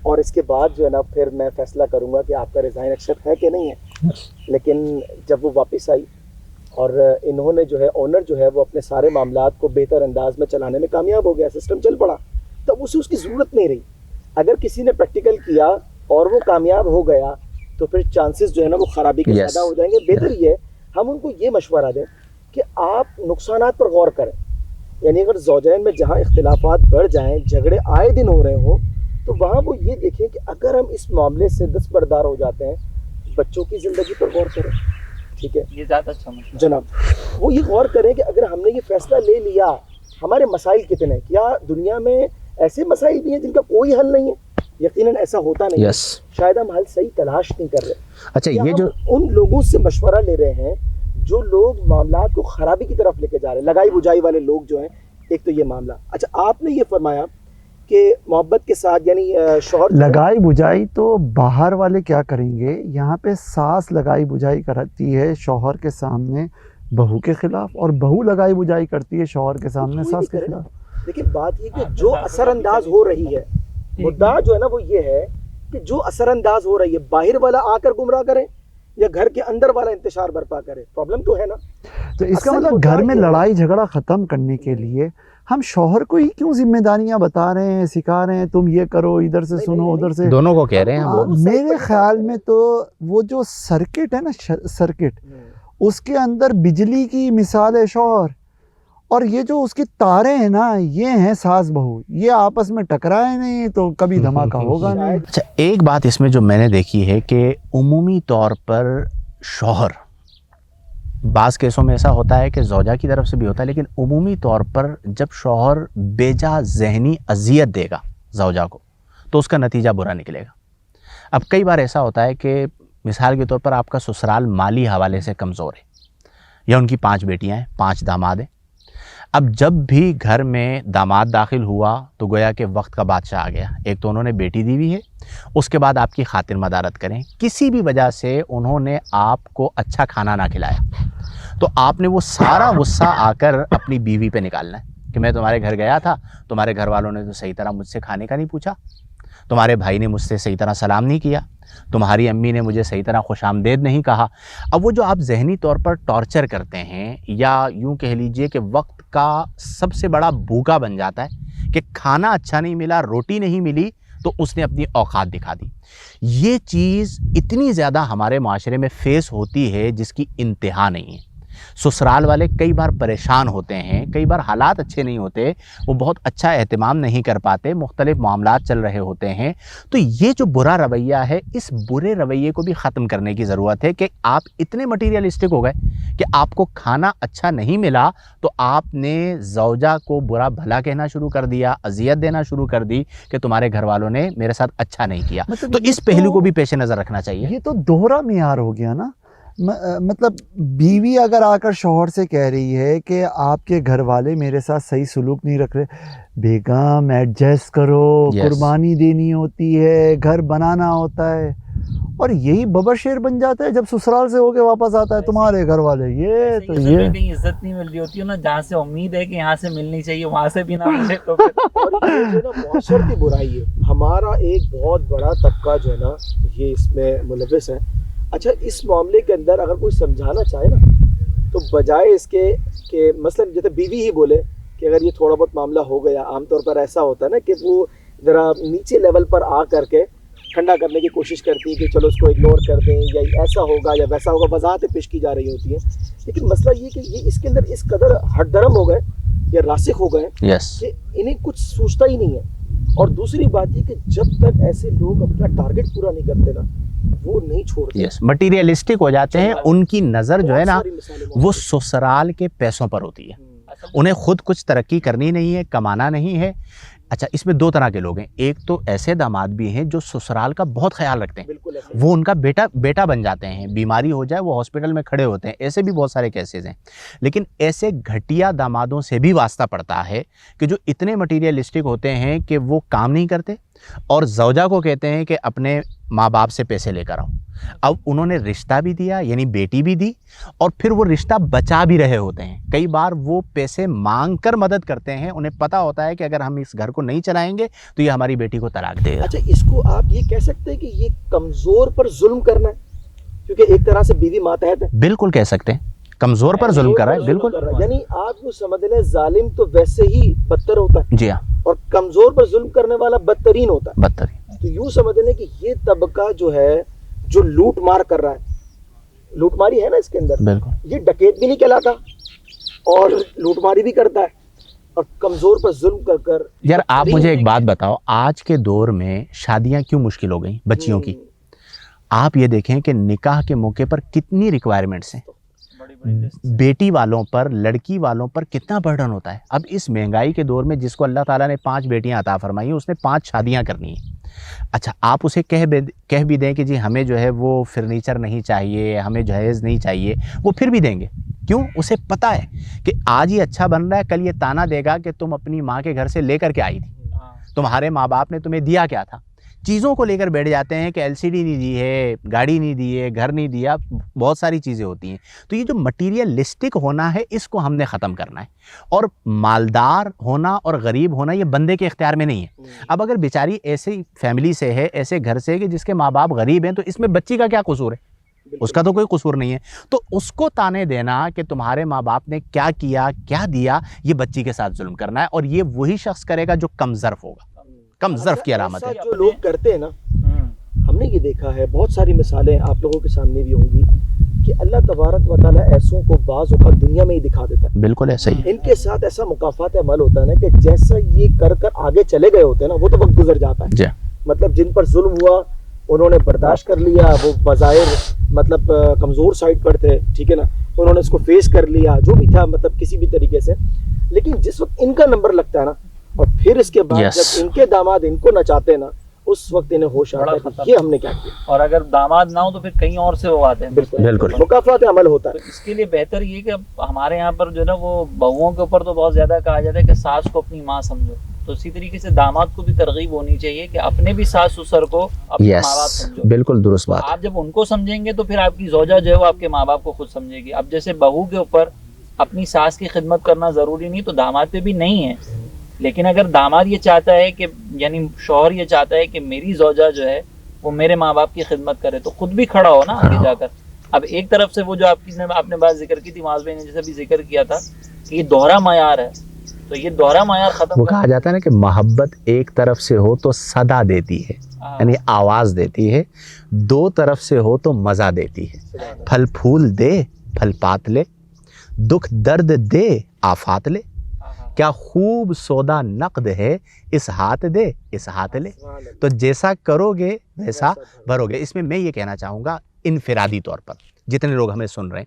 اور اس کے بعد جو ہے نا پھر میں فیصلہ کروں گا کہ آپ کا ریزائن ایکسیپٹ ہے کہ نہیں ہے. لیکن جب وہ واپس آئی اور انہوں نے جو ہے اونر جو ہے وہ اپنے سارے معاملات کو بہتر انداز میں چلانے میں کامیاب ہو گیا, سسٹم چل پڑا, تب اسے اس کی ضرورت نہیں رہی. اگر کسی نے پریکٹیکل کیا اور وہ کامیاب ہو گیا تو پھر چانسز جو ہے نا وہ خرابی کے Yes. زیادہ ہو جائیں گے. بہتر یہ ہے ہم ان کو یہ مشورہ دیں کہ آپ نقصانات پر غور کریں. یعنی اگر زوجین میں جہاں اختلافات بڑھ جائیں, جھگڑے آئے دن ہو رہے ہوں, تو وہاں وہ یہ دیکھیں کہ اگر ہم اس معاملے سے دستبردار ہو جاتے ہیں, بچوں کی زندگی پر غور کریں. ٹھیک ہے یہ زیادہ اچھا مشورہ. جناب, وہ یہ غور کریں کہ اگر ہم نے یہ فیصلہ لے لیا, ہمارے مسائل کتنے, کیا دنیا میں ایسے مسائل بھی ہیں جن کا کوئی حل نہیں ہے؟ یقیناً ایسا ہوتا نہیں ہے. یس. شاید ہم حل صحیح تلاش نہیں کر رہے. اچھا, یا یہ ہم جو ان لوگوں سے مشورہ لے رہے ہیں جو لوگ معاملات کو خرابی کی طرف لے کے جا رہے ہیں, لگائی بجائی والے لوگ جو ہیں. ایک تو یہ معاملہ. اچھا, آپ نے یہ فرمایا کہ محبت کے ساتھ یعنی شوہر جو ہے- لگائی بجائی تو باہر والے کیا کریں گے, یہاں پہ ساس لگائی بجائی کرتی ہے شوہر کے سامنے بہو کے خلاف, اور بہو لگائی بجائی کرتی ہے شوہر کے سامنے کوئی ساس بھی کے کرے نا. خلاف. لیکن بات یہ کہ جو اثر انداز ہو رہی ہے, مدعا جو ہے نا وہ یہ ہے کہ جو اثر انداز ہو رہی ہے, باہر والا آ کر گمراہ کرے یا گھر کے اندر والا انتشار برپا کرے, پرابلم تو ہے نا. تو اس کا اصل مطلب مدعا گھر میں یہ ہے- لڑائی جھگڑا ختم کرنے کے لیے ہم شوہر کو ہی کیوں ذمہ داریاں بتا رہے ہیں, سکھا رہے ہیں, تم یہ کرو, ادھر سے نہیں، سنو, نہیں، ادھر سے. دونوں کو کہہ رہے ہیں ہم. دونوں صحیح میرے پر خیال بات میں تو وہ جو سرکٹ ہے نا, سرکٹ, اس کے اندر بجلی کی مثال ہے شوہر, اور یہ جو اس کی تاریں ہیں نا یہ ہیں ساس بہو, یہ آپس میں ٹکرائے نہیں تو کبھی دھماکہ ہوگا نہیں. اچھا, ایک بات اس میں جو میں نے دیکھی ہے کہ عمومی طور پر شوہر, بعض کیسوں میں ایسا ہوتا ہے کہ زوجہ کی طرف سے بھی ہوتا ہے, لیکن عمومی طور پر جب شوہر بیجا ذہنی اذیت دے گا زوجہ کو تو اس کا نتیجہ برا نکلے گا. اب کئی بار ایسا ہوتا ہے کہ مثال کے طور پر آپ کا سسرال مالی حوالے سے کمزور ہے, یا ان کی 5 بیٹیاں ہیں, 5 داماد ہیں. اب جب بھی گھر میں داماد داخل ہوا تو گویا کہ وقت کا بادشاہ آ گیا. ایک تو انہوں نے بیٹی دی ہوئی ہے, اس کے بعد آپ کی خاطر مدارت کریں, کسی بھی وجہ سے انہوں نے آپ کو اچھا کھانا نہ کھلایا, تو آپ نے وہ سارا غصہ آ کر اپنی بیوی پہ نکالنا ہے کہ میں تمہارے گھر گیا تھا, تمہارے گھر والوں نے تو صحیح طرح مجھ سے کھانے کا نہیں پوچھا, تمہارے بھائی نے مجھ سے صحیح طرح سلام نہیں کیا, تمہاری امی نے مجھے صحیح طرح خوش آمدید نہیں کہا. اب وہ جو آپ ذہنی طور پر ٹارچر کرتے ہیں, یا یوں کہہ لیجئے کہ وقت کا سب سے بڑا بھوکا بن جاتا ہے کہ کھانا اچھا نہیں ملا, روٹی نہیں ملی, تو اس نے اپنی اوقات دکھا دی. یہ چیز اتنی زیادہ ہمارے معاشرے میں فیس ہوتی ہے جس کی انتہا نہیں ہے. سسرال والے کئی بار پریشان ہوتے ہیں, کئی بار حالات اچھے نہیں ہوتے, وہ بہت اچھا اہتمام نہیں کر پاتے, مختلف معاملات چل رہے ہوتے ہیں. تو یہ جو برا رویہ ہے, اس برے رویے کو بھی ختم کرنے کی ضرورت ہے کہ آپ اتنے مٹیریلسٹک ہو گئے کہ آپ کو کھانا اچھا نہیں ملا تو آپ نے زوجہ کو برا بھلا کہنا شروع کر دیا, اذیت دینا شروع کر دی کہ تمہارے گھر والوں نے میرے ساتھ اچھا نہیں کیا. مطلب تو یہ اس پہلو کو بھی پیش نظر رکھنا چاہیے. یہ تو دوہرا معیار ہو گیا نا. مطلب بیوی اگر آ کر شوہر سے کہہ رہی ہے کہ آپ کے گھر والے میرے ساتھ صحیح سلوک نہیں رکھ رہے, بیگم ایڈجسٹ کرو, Yes. قربانی دینی ہوتی ہے, گھر بنانا ہوتا ہے. اور یہی ببر شیر بن جاتا ہے جب سسرال سے ہو کے واپس آتا ہے تمہارے گھر والے. یہ تو یہ کہیں عزت نہیں مل رہی ہوتی ہے نا, جہاں سے امید ہے کہ یہاں سے ملنی چاہیے وہاں سے بھی نہ ملے تو پھر اور یہ جو ہے نا معاشرتی برائی ہے. ہمارا ایک بہت بڑا طبقہ جو ہے نا یہ اس میں ملوث ہے. اچھا اس معاملے کے اندر اگر کوئی سمجھانا چاہے نا تو بجائے اس کے کہ مثلاً جیسے بیوی ہی بولے کہ اگر یہ تھوڑا بہت معاملہ ہو گیا, عام طور پر ایسا ہوتا ہے نا کہ وہ ذرا نیچے لیول پر آ کر کے ٹھنڈا کرنے کی کوشش کرتی ہے کہ چلو اس کو اگنور کر دیں یا ایسا ہوگا یا ویسا ہوگا, وضاحتیں پیش کی جا رہی ہوتی ہیں. لیکن مسئلہ یہ کہ یہ اس کے اندر اس قدر ہٹ درم ہو گئے یا راسخ ہو گئے یس کہ انہیں کچھ سوچتا ہی نہیں ہے. اور دوسری بات یہ کہ جب تک ایسے لوگ اپنا ٹارگٹ پورا نہیں کرتے نا وہ نہیں چھوڑتے. یس مٹیریلسٹک ہو جاتے ہیں, ان کی نظر جو ہے نا بہت ساری مثالیں موجود وہ ہیں. سسرال کے پیسوں پر ہوتی ہے. انہیں خود کچھ ترقی کرنی نہیں ہے, کمانا نہیں ہے. اچھا اس میں دو طرح کے لوگ ہیں. ایک تو ایسے داماد بھی ہیں جو سسرال کا بہت خیال رکھتے ہیں, بالکل ایسے وہ ان کا بیٹا بن جاتے ہیں, بیماری ہو جائے وہ ہاسپٹل میں کھڑے ہوتے ہیں. ایسے بھی بہت سارے کیسز ہیں. لیکن ایسے گھٹیا دامادوں سے بھی واسطہ پڑتا ہے کہ جو اتنے مٹیریلسٹک ہوتے ہیں کہ وہ کام نہیں کرتے اور زوجہ کو کہتے ہیں کہ اپنے ماں باپ سے پیسے لے کر آؤ. اب انہوں نے رشتہ بھی دیا یعنی بیٹی بھی دی اور پھر وہ رشتہ بچا بھی رہے ہوتے ہیں. کئی بار وہ پیسے مانگ کر مدد کرتے ہیں, انہیں پتہ ہوتا ہے کہ اگر ہم اس گھر کو نہیں چلائیں گے تو یہ ہماری بیٹی کو طلاق دے گا. اچھا اس کو آپ یہ کہہ سکتے ہیں کہ یہ کمزور پر ظلم کرنا ہے کیونکہ ایک طرح سے بیوی ماتحت ہے. بالکل کہہ سکتے ہیں, کمزور پر ظلم کر رہا ہے. بالکل یعنی آپ کو سمجھ لیں ظالم تو ویسے ہی بدتر ہوتا ہے جی ہاں, اور کمزور پر ظلم کرنے والا بدترین ہوتا ہے. بدترین. تو یوں سمجھ لیں کہ یہ طبقہ جو ہے جو لوٹ مار کر رہا ہے, لوٹ ماری ہے نا اس کے اندر, بالکل یہ ڈکیت بھی نہیں کہلاتا اور لوٹ ماری بھی کرتا ہے اور کمزور پر ظلم کر کر. یار آپ مجھے ایک بات بتاؤ, آج کے دور میں شادیاں کیوں مشکل ہو گئیں بچیوں کی؟ آپ یہ دیکھیں کہ نکاح کے موقع پر کتنی ریکوائرمنٹس ہیں, بیٹی والوں پر, لڑکی والوں پر کتنا برڈن ہوتا ہے. اب اس مہنگائی کے دور میں جس کو اللہ تعالیٰ نے 5 بیٹیاں عطا فرمائی ہیں اس نے 5 شادیاں کرنی ہیں. اچھا آپ اسے کہہ بھی دیں کہ جی ہمیں جو ہے وہ فرنیچر نہیں چاہیے, ہمیں جہیز نہیں چاہیے, وہ پھر بھیدیں گے. کیوں؟ اسے پتہ ہے کہ آج یہ اچھا بن رہا ہے, کل یہ تانا دے گا کہ تم اپنی ماں کے گھر سے لے کر کے آئی تھی, تمہارے ماں باپ نے تمہیں دیا کیا تھا. چیزوں کو لے کر بیٹھ جاتے ہیں کہ LCD نہیں دی ہے, گاڑی نہیں دی ہے, گھر نہیں دیا, بہت ساری چیزیں ہوتی ہیں. تو یہ جو مٹیریلسٹک ہونا ہے اس کو ہم نے ختم کرنا ہے, اور مالدار ہونا اور غریب ہونا یہ بندے کے اختیار میں نہیں ہے. اب اگر بیچاری ایسی فیملی سے ہے, ایسے گھر سے کہ جس کے ماں باپ غریب ہیں, تو اس میں بچی کا کیا قصور ہے؟ اس کا تو کوئی قصور نہیں ہے. تو اس کو تانے دینا کہ تمہارے ماں باپ نے کیا کیا, کیا دیا, یہ بچی کے ساتھ ظلم کرنا ہے, اور یہ وہی شخص کرے گا جو کم ظرف ہوگا. کم ظرف کی علامت ہے. جو لوگ کرتے ہیں نا, ہم نے یہ دیکھا ہے, بہت ساری مثالیں آپ لوگوں کے سامنے بھی ہوں گی کہ اللہ تبارک و تعالیٰ ایسوں کو بعض اوقات دنیا میں ہی دکھا دیتا ہے. بالکل ایسا ہی. ان کے ساتھ ایسا مکافات عمل ہوتا ہے نا کہ جیسا یہ کر کر آگے چلے گئے ہوتے ہیں نا, وہ تو وقت گزر جاتا ہے. مطلب جن پر ظلم ہوا انہوں نے برداشت کر لیا, وہ بظاہر مطلب کمزور سائڈ پر تھے, ٹھیک ہے نا, انہوں نے اس کو فیس کر لیا جو بھی تھا مطلب کسی بھی طریقے سے. لیکن جس وقت ان کا نمبر لگتا ہے نا, اور پھر اس کے بعد جب ان کے داماد ان کو نچاتے ہیں نا, اس وقت انہیں ہوش آتا ہے کہ یہ ہم نے کیا کیا. اور اگر داماد نہ ہو تو پھر کہیں اور سے وہ آتے ہیں. بالکل مکافات عمل ہوتا ہے. اس کے لیے بہتر یہ کہ ہمارے یہاں پر جو ہے نا وہ بہوؤں کے اوپر تو بہت زیادہ کہا جاتا ہے کہ ساس کو اپنی ماں سمجھو, تو اسی طریقے سے داماد کو بھی ترغیب ہونی چاہیے کہ اپنے بھی ساس سسر کو اپنے ماں باپ سمجھو. بالکل درست بات. آپ جب ان کو سمجھیں گے تو پھر آپ کی زوجہ جو ہے وہ آپ کے ماں باپ کو خود سمجھے گی. اب جیسے بہو کے اوپر اپنی ساس کی خدمت کرنا ضروری نہیں, تو داماد پہ بھی نہیں ہے. لیکن اگر داماد یہ چاہتا ہے کہ یعنی شوہر یہ چاہتا ہے کہ میری زوجہ جو ہے وہ میرے ماں باپ کی خدمت کرے, تو خود بھی کھڑا ہو نا آگے جا کر. اب ایک طرف سے وہ جو آپ نے بات ذکر کی تھی, معاذ بھائی نے جیسے بھی ذکر کیا تھا کہ یہ دوہرا معیار ہے, تو یہ دوہرا معیار ختم. وہ کہا جاتا ہے نا کہ محبت ایک طرف سے ہو تو صدا دیتی ہے, یعنی آواز دیتی ہے, 2 طرف سے ہو تو مزہ دیتی ہے. پھل پھول دے پھل پات لے, دکھ درد دے آفات لے, کیا خوب سودا نقد ہے اس ہاتھ دے اس ہاتھ لے, تو جیسا کرو گے ویسا بھرو گے. اس میں میں یہ کہنا چاہوں گا انفرادی طور پر جتنے لوگ ہمیں سن رہے ہیں,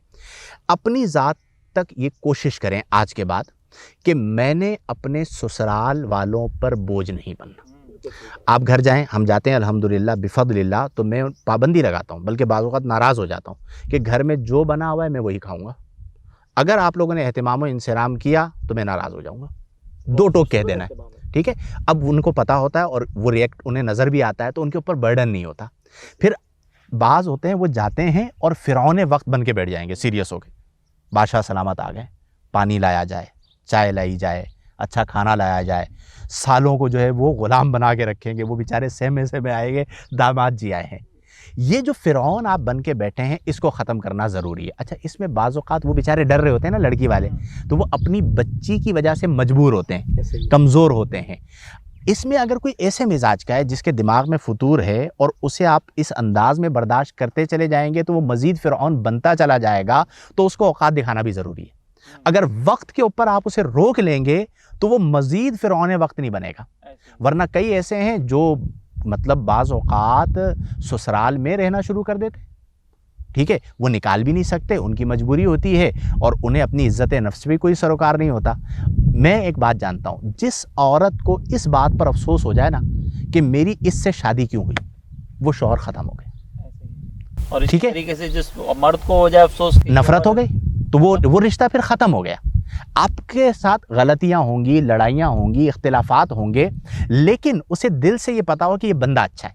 اپنی ذات تک یہ کوشش کریں آج کے بعد کہ میں نے اپنے سسرال والوں پر بوجھ نہیں بننا. آپ گھر جائیں, ہم جاتے ہیں الحمدللہ بفضل اللہ, تو میں پابندی لگاتا ہوں, بلکہ بعض اوقات ناراض ہو جاتا ہوں کہ گھر میں جو بنا ہوا ہے میں وہی کھاؤں گا. اگر آپ لوگوں نے اہتمام و انصرام کیا تو میں ناراض ہو جاؤں گا, 2 ٹوک کہہ دینا ہے, ٹھیک ہے. اب ان کو پتہ ہوتا ہے اور وہ ریئیکٹ انہیں نظر بھی آتا ہے, تو ان کے اوپر برڈن نہیں ہوتا. پھر بعض ہوتے ہیں وہ جاتے ہیں اور فرعون وقت بن کے بیٹھ جائیں گے سیریس ہو کے. بادشاہ سلامت آ گئے, پانی لایا جائے, چائے لائی جائے, اچھا کھانا لایا جائے, سالوں کو جو ہے وہ غلام بنا کے رکھیں گے, وہ بیچارے سہمے سے آئے گے, داماد جی آئے ہیں. یہ جو فرعون آپ بن کے بیٹھے ہیں اس کو ختم کرنا ضروری ہے. اچھا اس میں بعض اوقات وہ بیچارے ڈر رہے ہوتے ہیں نا لڑکی والے, تو وہ اپنی بچی کی وجہ سے مجبور ہوتے ہیں, کمزور ہوتے ہیں. اس میں اگر کوئی ایسے مزاج کا ہے جس کے دماغ میں فطور ہے اور اسے آپ اس انداز میں برداشت کرتے چلے جائیں گے تو وہ مزید فرعون بنتا چلا جائے گا, تو اس کو اوقات دکھانا بھی ضروری ہے. اگر وقت کے اوپر آپ اسے روک لیں گے تو وہ مزید فرعون وقت نہیں بنے گا. ورنہ کئی ایسے ہیں جو مطلب بعض اوقات سسرال میں رہنا شروع کر دیتے, ٹھیک ہے, وہ نکال بھی نہیں سکتے, ان کی مجبوری ہوتی ہے, اور انہیں اپنی عزت نفس بھی کوئی سروکار نہیں ہوتا. میں ایک بات جانتا ہوں, جس عورت کو اس بات پر افسوس ہو جائے نا کہ میری اس سے شادی کیوں ہوئی, وہ شوہر ختم ہو گئے, اور اس ٹھیک ہے, طریقے سے جس مرد کو ہو جائے افسوس, نفرت ہو گئی, تو وہ رشتہ پھر ختم ہو گیا. آپ کے ساتھ غلطیاں ہوں گی, لڑائیاں ہوں گی, اختلافات ہوں گے, لیکن اسے دل سے یہ پتا ہو کہ یہ بندہ اچھا ہے,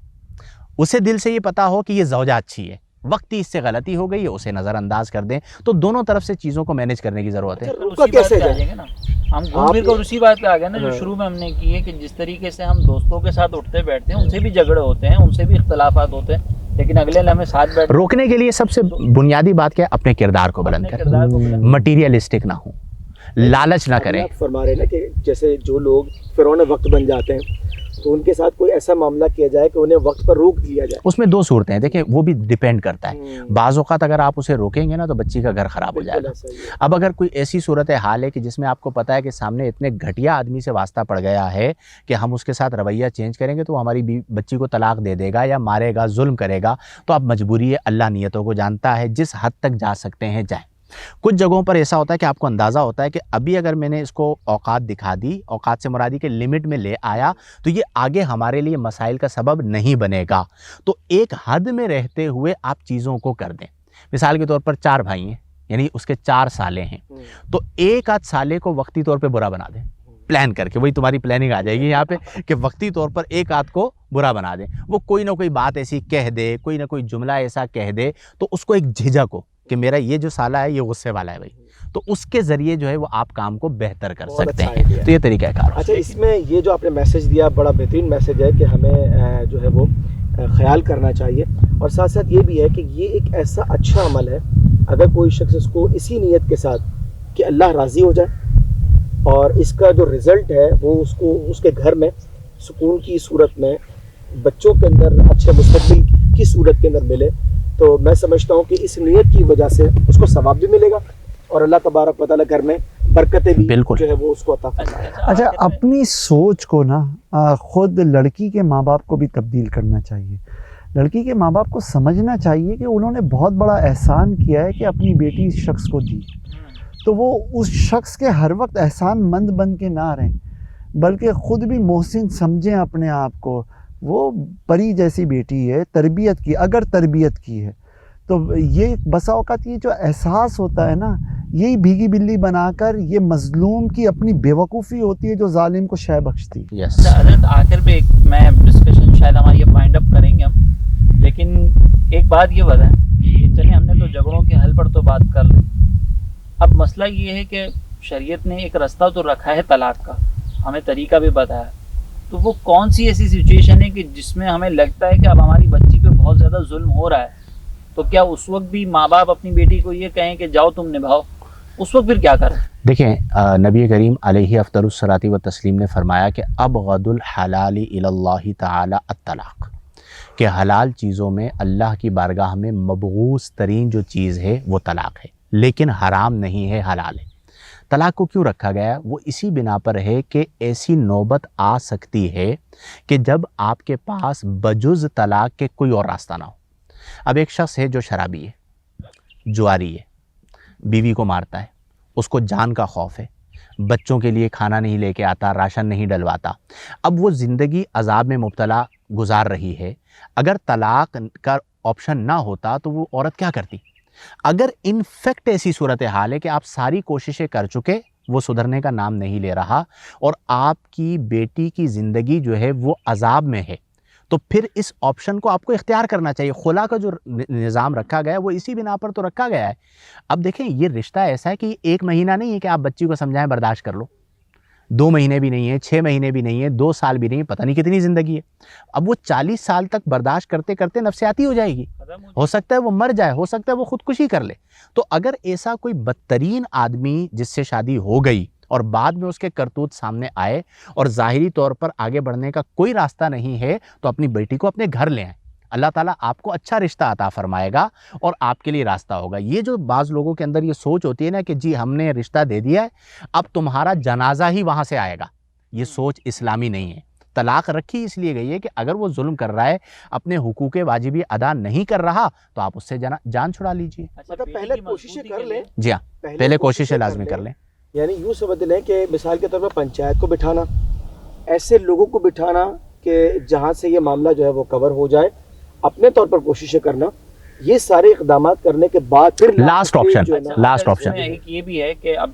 اسے دل سے یہ پتا ہو کہ یہ زوجہ اچھی ہے, وقتی اس سے غلطی ہو گئی ہے اسے نظر انداز کر دیں. تو دونوں طرف سے چیزوں کو مینیج کرنے کی ضرورت ہے. کیسے جائیں گے نا ہم گھوم پھر کر اسی بات پہ آ گئے نا جو شروع میں ہم نے کی ہے, کہ جس طریقے سے ہم دوستوں کے ساتھ اٹھتے بیٹھتے ہیں, ان سے بھی جھگڑے ہوتے ہیں, ان سے بھی اختلافات ہوتے ہیں, لیکن اگلے لمحے ساتھ بیٹھ روکنے کے لیے سب سے بنیادی بات کیا ہے, اپنے کردار کو بلند کریں, مٹیریلسٹک نہ ہوں, لالچ نہ کریں. آپ فرما رہے ہیں نا کہ جیسے جو لوگ فرعون وقت بن جاتے ہیں تو ان کے ساتھ کوئی ایسا معاملہ کیا جائے کہ انہیں وقت پر روک دیا جائے. اس میں دو صورتیں ہیں, دیکھیں وہ بھی ڈیپینڈ کرتا ہے. بعض اوقات اگر آپ اسے روکیں گے نا تو بچی کا گھر خراب ہو جائے گا. اب اگر کوئی ایسی صورت حال ہے کہ جس میں آپ کو پتا ہے کہ سامنے اتنے گھٹیا آدمی سے واسطہ پڑ گیا ہے کہ ہم اس کے ساتھ رویہ چینج کریں گے تو ہماری بچی کو طلاق دے دے گا یا مارے گا, ظلم کرے گا, تو اب مجبوری ہے, اللہ نیتوں کو جانتا ہے, جس حد تک جا سکتے ہیں جائیں. کچھ جگہوں پر ایسا ہوتا ہے کہ آپ کو اندازہ ہوتا ہے کہ ابھی اگر میں نے اس کو اوقات دکھا دی, اوقات سے مرادی کے لمٹ میں لے آیا, تو یہ آگے ہمارے لیے مسائل کا سبب نہیں بنے گا. تو ایک حد میں رہتے ہوئے آپ چیزوں کو کر دیں. مثال کے طور پر 4 بھائی ہیں, یعنی اس کے 4 سالے ہیں, تو ایک آدھ سالے کو وقتی طور پہ برا بنا دیں, پلان کر کے, وہی تمہاری پلاننگ آ جائے گی یہاں پہ کہ وقتی طور پر ایک آدھ کو برا بنا دیں. وہ کوئی نہ کوئی بات ایسی کہہ دے, کوئی نہ کوئی جملہ ایسا کہہ دے, تو اس کو ایک جھجک ہو کہ میرا یہ جو سالہ ہے یہ غصے والا ہے بھائی, تو اس کے ذریعے جو ہے وہ آپ کام کو بہتر کر سکتے ہیں. تو یہ طریقہ کار. اچھا اس میں یہ جو آپ نے میسج دیا بڑا بہترین میسج ہے کہ ہمیں جو ہے وہ خیال کرنا چاہیے, اور ساتھ ساتھ یہ بھی ہے کہ یہ ایک ایسا اچھا عمل ہے اگر کوئی شخص اس کو اسی نیت کے ساتھ کہ اللہ راضی ہو جائے اور اس کا جو رزلٹ ہے وہ اس کو اس کے گھر میں سکون کی صورت میں, بچوں کے اندر اچھے مستقبل کی صورت کے اندر ملے, تو میں سمجھتا ہوں کہ اس نیت کی وجہ سے اس کو ثواب بھی ملے گا اور اللہ تبارک و تعالیٰ گھر میں برکتیں بھی جو ہے وہ اس کو عطا فرمائے. اچھا اپنی سوچ کو نا خود لڑکی کے ماں باپ کو بھی تبدیل کرنا چاہیے. لڑکی کے ماں باپ کو سمجھنا چاہیے کہ انہوں نے بہت بڑا احسان کیا ہے کہ اپنی بیٹی اس شخص کو دی, تو وہ اس شخص کے ہر وقت احسان مند بن کے نہ رہیں, بلکہ خود بھی محسن سمجھیں اپنے آپ کو. وہ پری جیسی بیٹی ہے, تربیت کی, اگر تربیت کی ہے تو یہ بسا اوقات یہ جو احساس ہوتا ہے نا, یہی بھیگی بلی بنا کر یہ مظلوم کی اپنی بے وقوفی ہوتی ہے جو ظالم کو شے بخشتی ہے. حضرت آخر پہ میں ڈسکشن شاید ہماری یہ وائنڈ اپ کریں گے ہم, لیکن ایک بات یہ بتائیں کہ چلیں ہم نے تو جھگڑوں کے حل پر تو بات کر لی, اب مسئلہ یہ ہے کہ شریعت نے ایک رستہ تو رکھا ہے طلاق کا, ہمیں طریقہ بھی بتایا, تو وہ کون سی ایسی سچویشن ہے کہ جس میں ہمیں لگتا ہے کہ اب ہماری بچی پہ بہت زیادہ ظلم ہو رہا ہے, تو کیا اس وقت بھی ماں باپ اپنی بیٹی کو یہ کہیں کہ جاؤ تم نبھاؤ, اس وقت پھر کیا کریں؟ دیکھیں نبی کریم علیہ افضل الصلاۃ والتسلیم نے فرمایا کہ ابغض الحلال الی اللہ تعالی الطلاق, کہ حلال چیزوں میں اللہ کی بارگاہ میں مبغوض ترین جو چیز ہے وہ طلاق ہے, لیکن حرام نہیں ہے, حلال ہے. طلاق کو کیوں رکھا گیا؟ وہ اسی بنا پر ہے کہ ایسی نوبت آ سکتی ہے کہ جب آپ کے پاس بجز طلاق کے کوئی اور راستہ نہ ہو. اب ایک شخص ہے جو شرابی ہے, جواری ہے, بیوی کو مارتا ہے, اس کو جان کا خوف ہے, بچوں کے لیے کھانا نہیں لے کے آتا, راشن نہیں ڈلواتا, اب وہ زندگی عذاب میں مبتلا گزار رہی ہے. اگر طلاق کا آپشن نہ ہوتا تو وہ عورت کیا کرتی؟ اگر انفیکٹ ایسی صورتحال ہے کہ آپ ساری کوششیں کر چکے, وہ سدھرنے کا نام نہیں لے رہا اور آپ کی بیٹی کی زندگی جو ہے وہ عذاب میں ہے, تو پھر اس آپشن کو آپ کو اختیار کرنا چاہیے. خلا کا جو نظام رکھا گیا ہے وہ اسی بنا پر تو رکھا گیا ہے. اب دیکھیں یہ رشتہ ایسا ہے کہ ایک مہینہ نہیں ہے کہ آپ بچی کو سمجھائیں برداشت کر لو, 2 مہینے بھی نہیں ہے, 6 مہینے بھی نہیں ہے, 2 سال بھی نہیں ہے, پتہ نہیں کتنی زندگی ہے. اب وہ 40 سال تک برداشت کرتے کرتے نفسیاتی ہو جائے گی, ہو سکتا ہے وہ مر جائے, ہو سکتا ہے وہ خودکشی کر لے. تو اگر ایسا کوئی بدترین آدمی جس سے شادی ہو گئی اور بعد میں اس کے کرتوت سامنے آئے اور ظاہری طور پر آگے بڑھنے کا کوئی راستہ نہیں ہے, تو اپنی بیٹی کو اپنے گھر لے آئیں. اللہ تعالیٰ آپ کو اچھا رشتہ عطا فرمائے گا اور آپ کے لیے راستہ ہوگا. یہ جو بعض لوگوں کے اندر یہ سوچ ہوتی ہے نا کہ جی ہم نے رشتہ دے دیا ہے, اب تمہارا جنازہ ہی وہاں سے آئے گا, یہ سوچ اسلامی نہیں ہے. طلاق رکھی اس لیے گئی ہے کہ اگر وہ ظلم کر رہا ہے, اپنے حقوق واجبی ادا نہیں کر رہا, تو آپ اس سے جان چھڑا لیجئے. مطلب پہلے کوششیں کر لیں. جی ہاں, پہلے کوششیں لازمی کر لیں. یعنی یوں سمجھ لیں کہ مثال کے طور پر پنچایت کو بٹھانا, ایسے لوگوں کو بٹھانا کہ جہاں سے یہ معاملہ جو ہے وہ کور ہو جائے, اپنے طور پر کوششیں کرنا, یہ سارے اقدامات کرنے کے بعد پھر لاسٹ آپشن ایک یہ بھی ہے کہ اب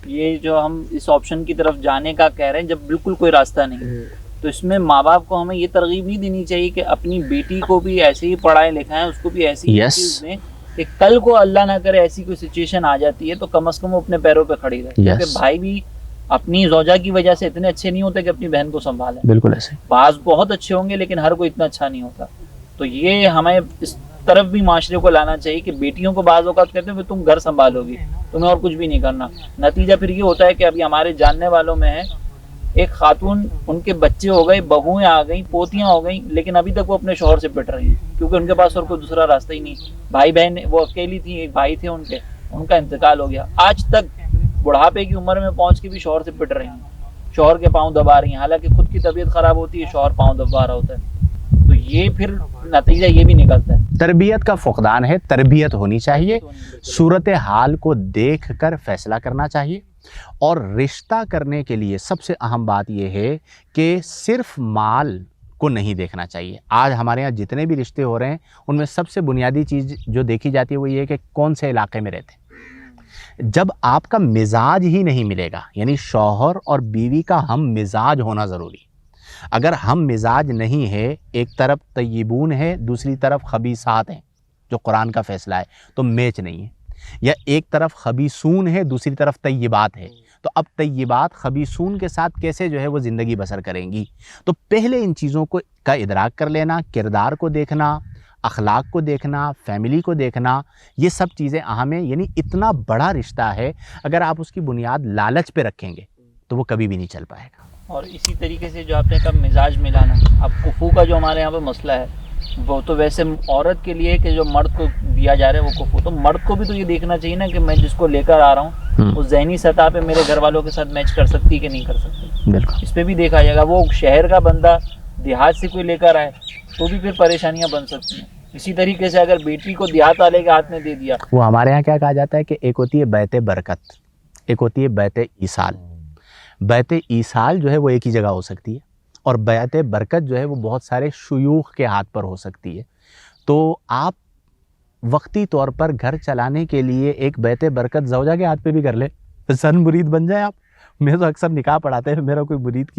یہ جو ہم اس آپشن کی طرف جانے کا کہہ رہے ہیں, جب بالکل کوئی راستہ نہیں, تو اس میں ماں باپ کو ہمیں یہ ترغیب نہیں دینی چاہیے کہ اپنی بیٹی کو بھی ایسے ہی پڑھائیں لکھائیں, اس کو بھی ایسی ہی چیز دیں کہ کل کو اللہ نہ کرے ایسی کوئی سچویشن آ جاتی ہے تو کم از کم وہ اپنے پیروں پہ کھڑی رہے. کیونکہ بھائی بھی اپنی زوجہ کی وجہ سے اتنے اچھے نہیں ہوتے کہ اپنی بہن کو سنبھالیں. بالکل ایسے, بعض بہت اچھے ہوں گے لیکن ہر کوئی اتنا اچھا نہیں ہوتا. تو یہ ہمیں اس طرف بھی معاشرے کو لانا چاہیے کہ بیٹیوں کو بعض اوقات کہتے ہیں کہ تم گھر سنبھالو گی, تمہیں اور کچھ بھی نہیں کرنا. نتیجہ پھر یہ ہوتا ہے کہ ابھی ہمارے جاننے والوں میں ہے ایک خاتون, ان کے بچے ہو گئے, بہویں آ گئیں, پوتیاں ہو گئیں, لیکن ابھی تک وہ اپنے شوہر سے پٹ رہی ہیں کیونکہ ان کے پاس اور کوئی دوسرا راستہ ہی نہیں. بھائی بہن وہ اکیلی تھی, ایک بھائی تھے ان کا انتقال ہو گیا, آج تک بڑھاپے کی عمر میں پہنچ کے بھی شوہر سے پٹ رہی ہیں, شوہر کے پاؤں دبا رہی ہیں, حالانکہ خود کی طبیعت خراب ہوتی ہے, شوہر پاؤں دبا رہا ہوتا ہے. تو یہ پھر نتیجہ یہ بھی نکلتا ہے. تربیت کا فقدان ہے. تربیت ہونی چاہیے, صورتحال کو دیکھ کر فیصلہ کرنا چاہیے. اور رشتہ کرنے کے لیے سب سے اہم بات یہ ہے کہ صرف مال کو نہیں دیکھنا چاہیے. آج ہمارے یہاں جتنے بھی رشتے ہو رہے ہیں ان میں سب سے بنیادی چیز جو دیکھی جاتی ہے وہ یہ ہے کہ کون سے علاقے میں رہتے ہیں. جب آپ کا مزاج ہی نہیں ملے گا, یعنی شوہر اور بیوی کا ہم مزاج ہونا ضروری. اگر ہم مزاج نہیں ہے, ایک طرف طیبون ہے دوسری طرف خبیثات ہیں جو قرآن کا فیصلہ ہے, تو میچ نہیں ہے. یا ایک طرف خبیثون ہے دوسری طرف طیبات ہے, تو اب طیبات خبیثون کے ساتھ کیسے جو ہے وہ زندگی بسر کریں گی. تو پہلے ان چیزوں کو کا ادراک کر لینا, کردار کو دیکھنا, اخلاق کو دیکھنا, فیملی کو دیکھنا, یہ سب چیزیں اہم ہیں. یعنی اتنا بڑا رشتہ ہے, اگر آپ اس کی بنیاد لالچ پہ رکھیں گے تو وہ کبھی بھی نہیں چل پائے گا. اور اسی طریقے سے جو آپ نے کہا مزاج ملانا, اب کفو کا جو ہمارے یہاں پہ مسئلہ ہے وہ تو ویسے عورت کے لیے کہ جو مرد کو دیا جا رہا ہے وہ کفو, تو مرد کو بھی تو یہ دیکھنا چاہیے نا کہ میں جس کو لے کر آ رہا ہوں وہ ذہنی سطح پہ میرے گھر والوں کے ساتھ میچ کر سکتی کہ نہیں کر سکتی. بالکل, اس پہ بھی دیکھا جائے گا. وہ شہر کا بندہ دیہات سے کوئی لے کر آئے تو بھی پھر پریشانیاں بن سکتی ہیں. اسی طریقے سے اگر بیٹی کو دیہات والے کے ہاتھ میں دے دیا, وہ ہمارے یہاں کیا کہا جاتا ہے کہ ایک ہوتی ہے بیت برکت, ایک ہوتی ہے بیت ایصال. بیت ایصال جو ہے وہ ایک ہی جگہ ہو سکتی ہے, اور بیت برکت جو ہے وہ بہت سارے شیوخ کے ہاتھ پر ہو سکتی ہے. تو آپ وقتی طور پر گھر چلانے کے لیے ایک بیت برکت زوجہ کے ہاتھ پہ بھی کر لیں, سن مرید بن جائیں آپ. میں تو اکثر نکاح پڑھاتے ہیں, میرا کوئی مرید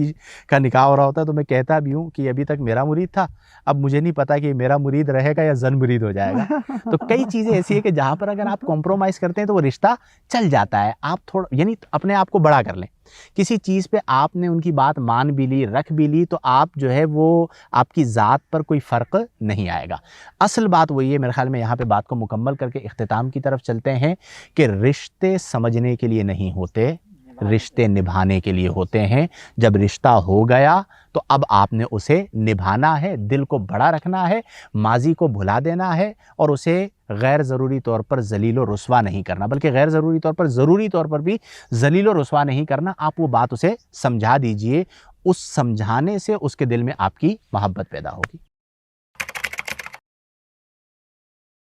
کا نکاح ہو رہا ہوتا ہے تو میں کہتا بھی ہوں کہ ابھی تک میرا مرید تھا, اب مجھے نہیں پتا کہ میرا مرید رہے گا یا زن مرید ہو جائے گا. تو کئی چیزیں ایسی ہیں کہ جہاں پر اگر آپ کمپرومائز کرتے ہیں تو وہ رشتہ چل جاتا ہے. آپ تھوڑا یعنی اپنے آپ کو بڑا کر لیں, کسی چیز پہ آپ نے ان کی بات مان بھی لی, رکھ بھی لی, تو آپ جو ہے وہ آپ کی ذات پر کوئی فرق نہیں آئے گا. اصل بات وہی ہے میرے خیال میں, یہاں پہ بات کو مکمل کر کے اختتام کی طرف چلتے ہیں, کہ رشتے سمجھنے کے لیے نہیں ہوتے, رشتے نبھانے کے لیے ہوتے ہیں. جب رشتہ ہو گیا تو اب آپ نے اسے نبھانا ہے, دل کو بڑا رکھنا ہے, ماضی کو بھلا دینا ہے, اور اسے غیر ضروری طور پر ذلیل و رسوا نہیں کرنا, بلکہ غیر ضروری طور پر ضروری طور پر بھی ذلیل و رسوا نہیں کرنا. آپ وہ بات اسے سمجھا دیجئے, اس سمجھانے سے اس کے دل میں آپ کی محبت پیدا ہوگی.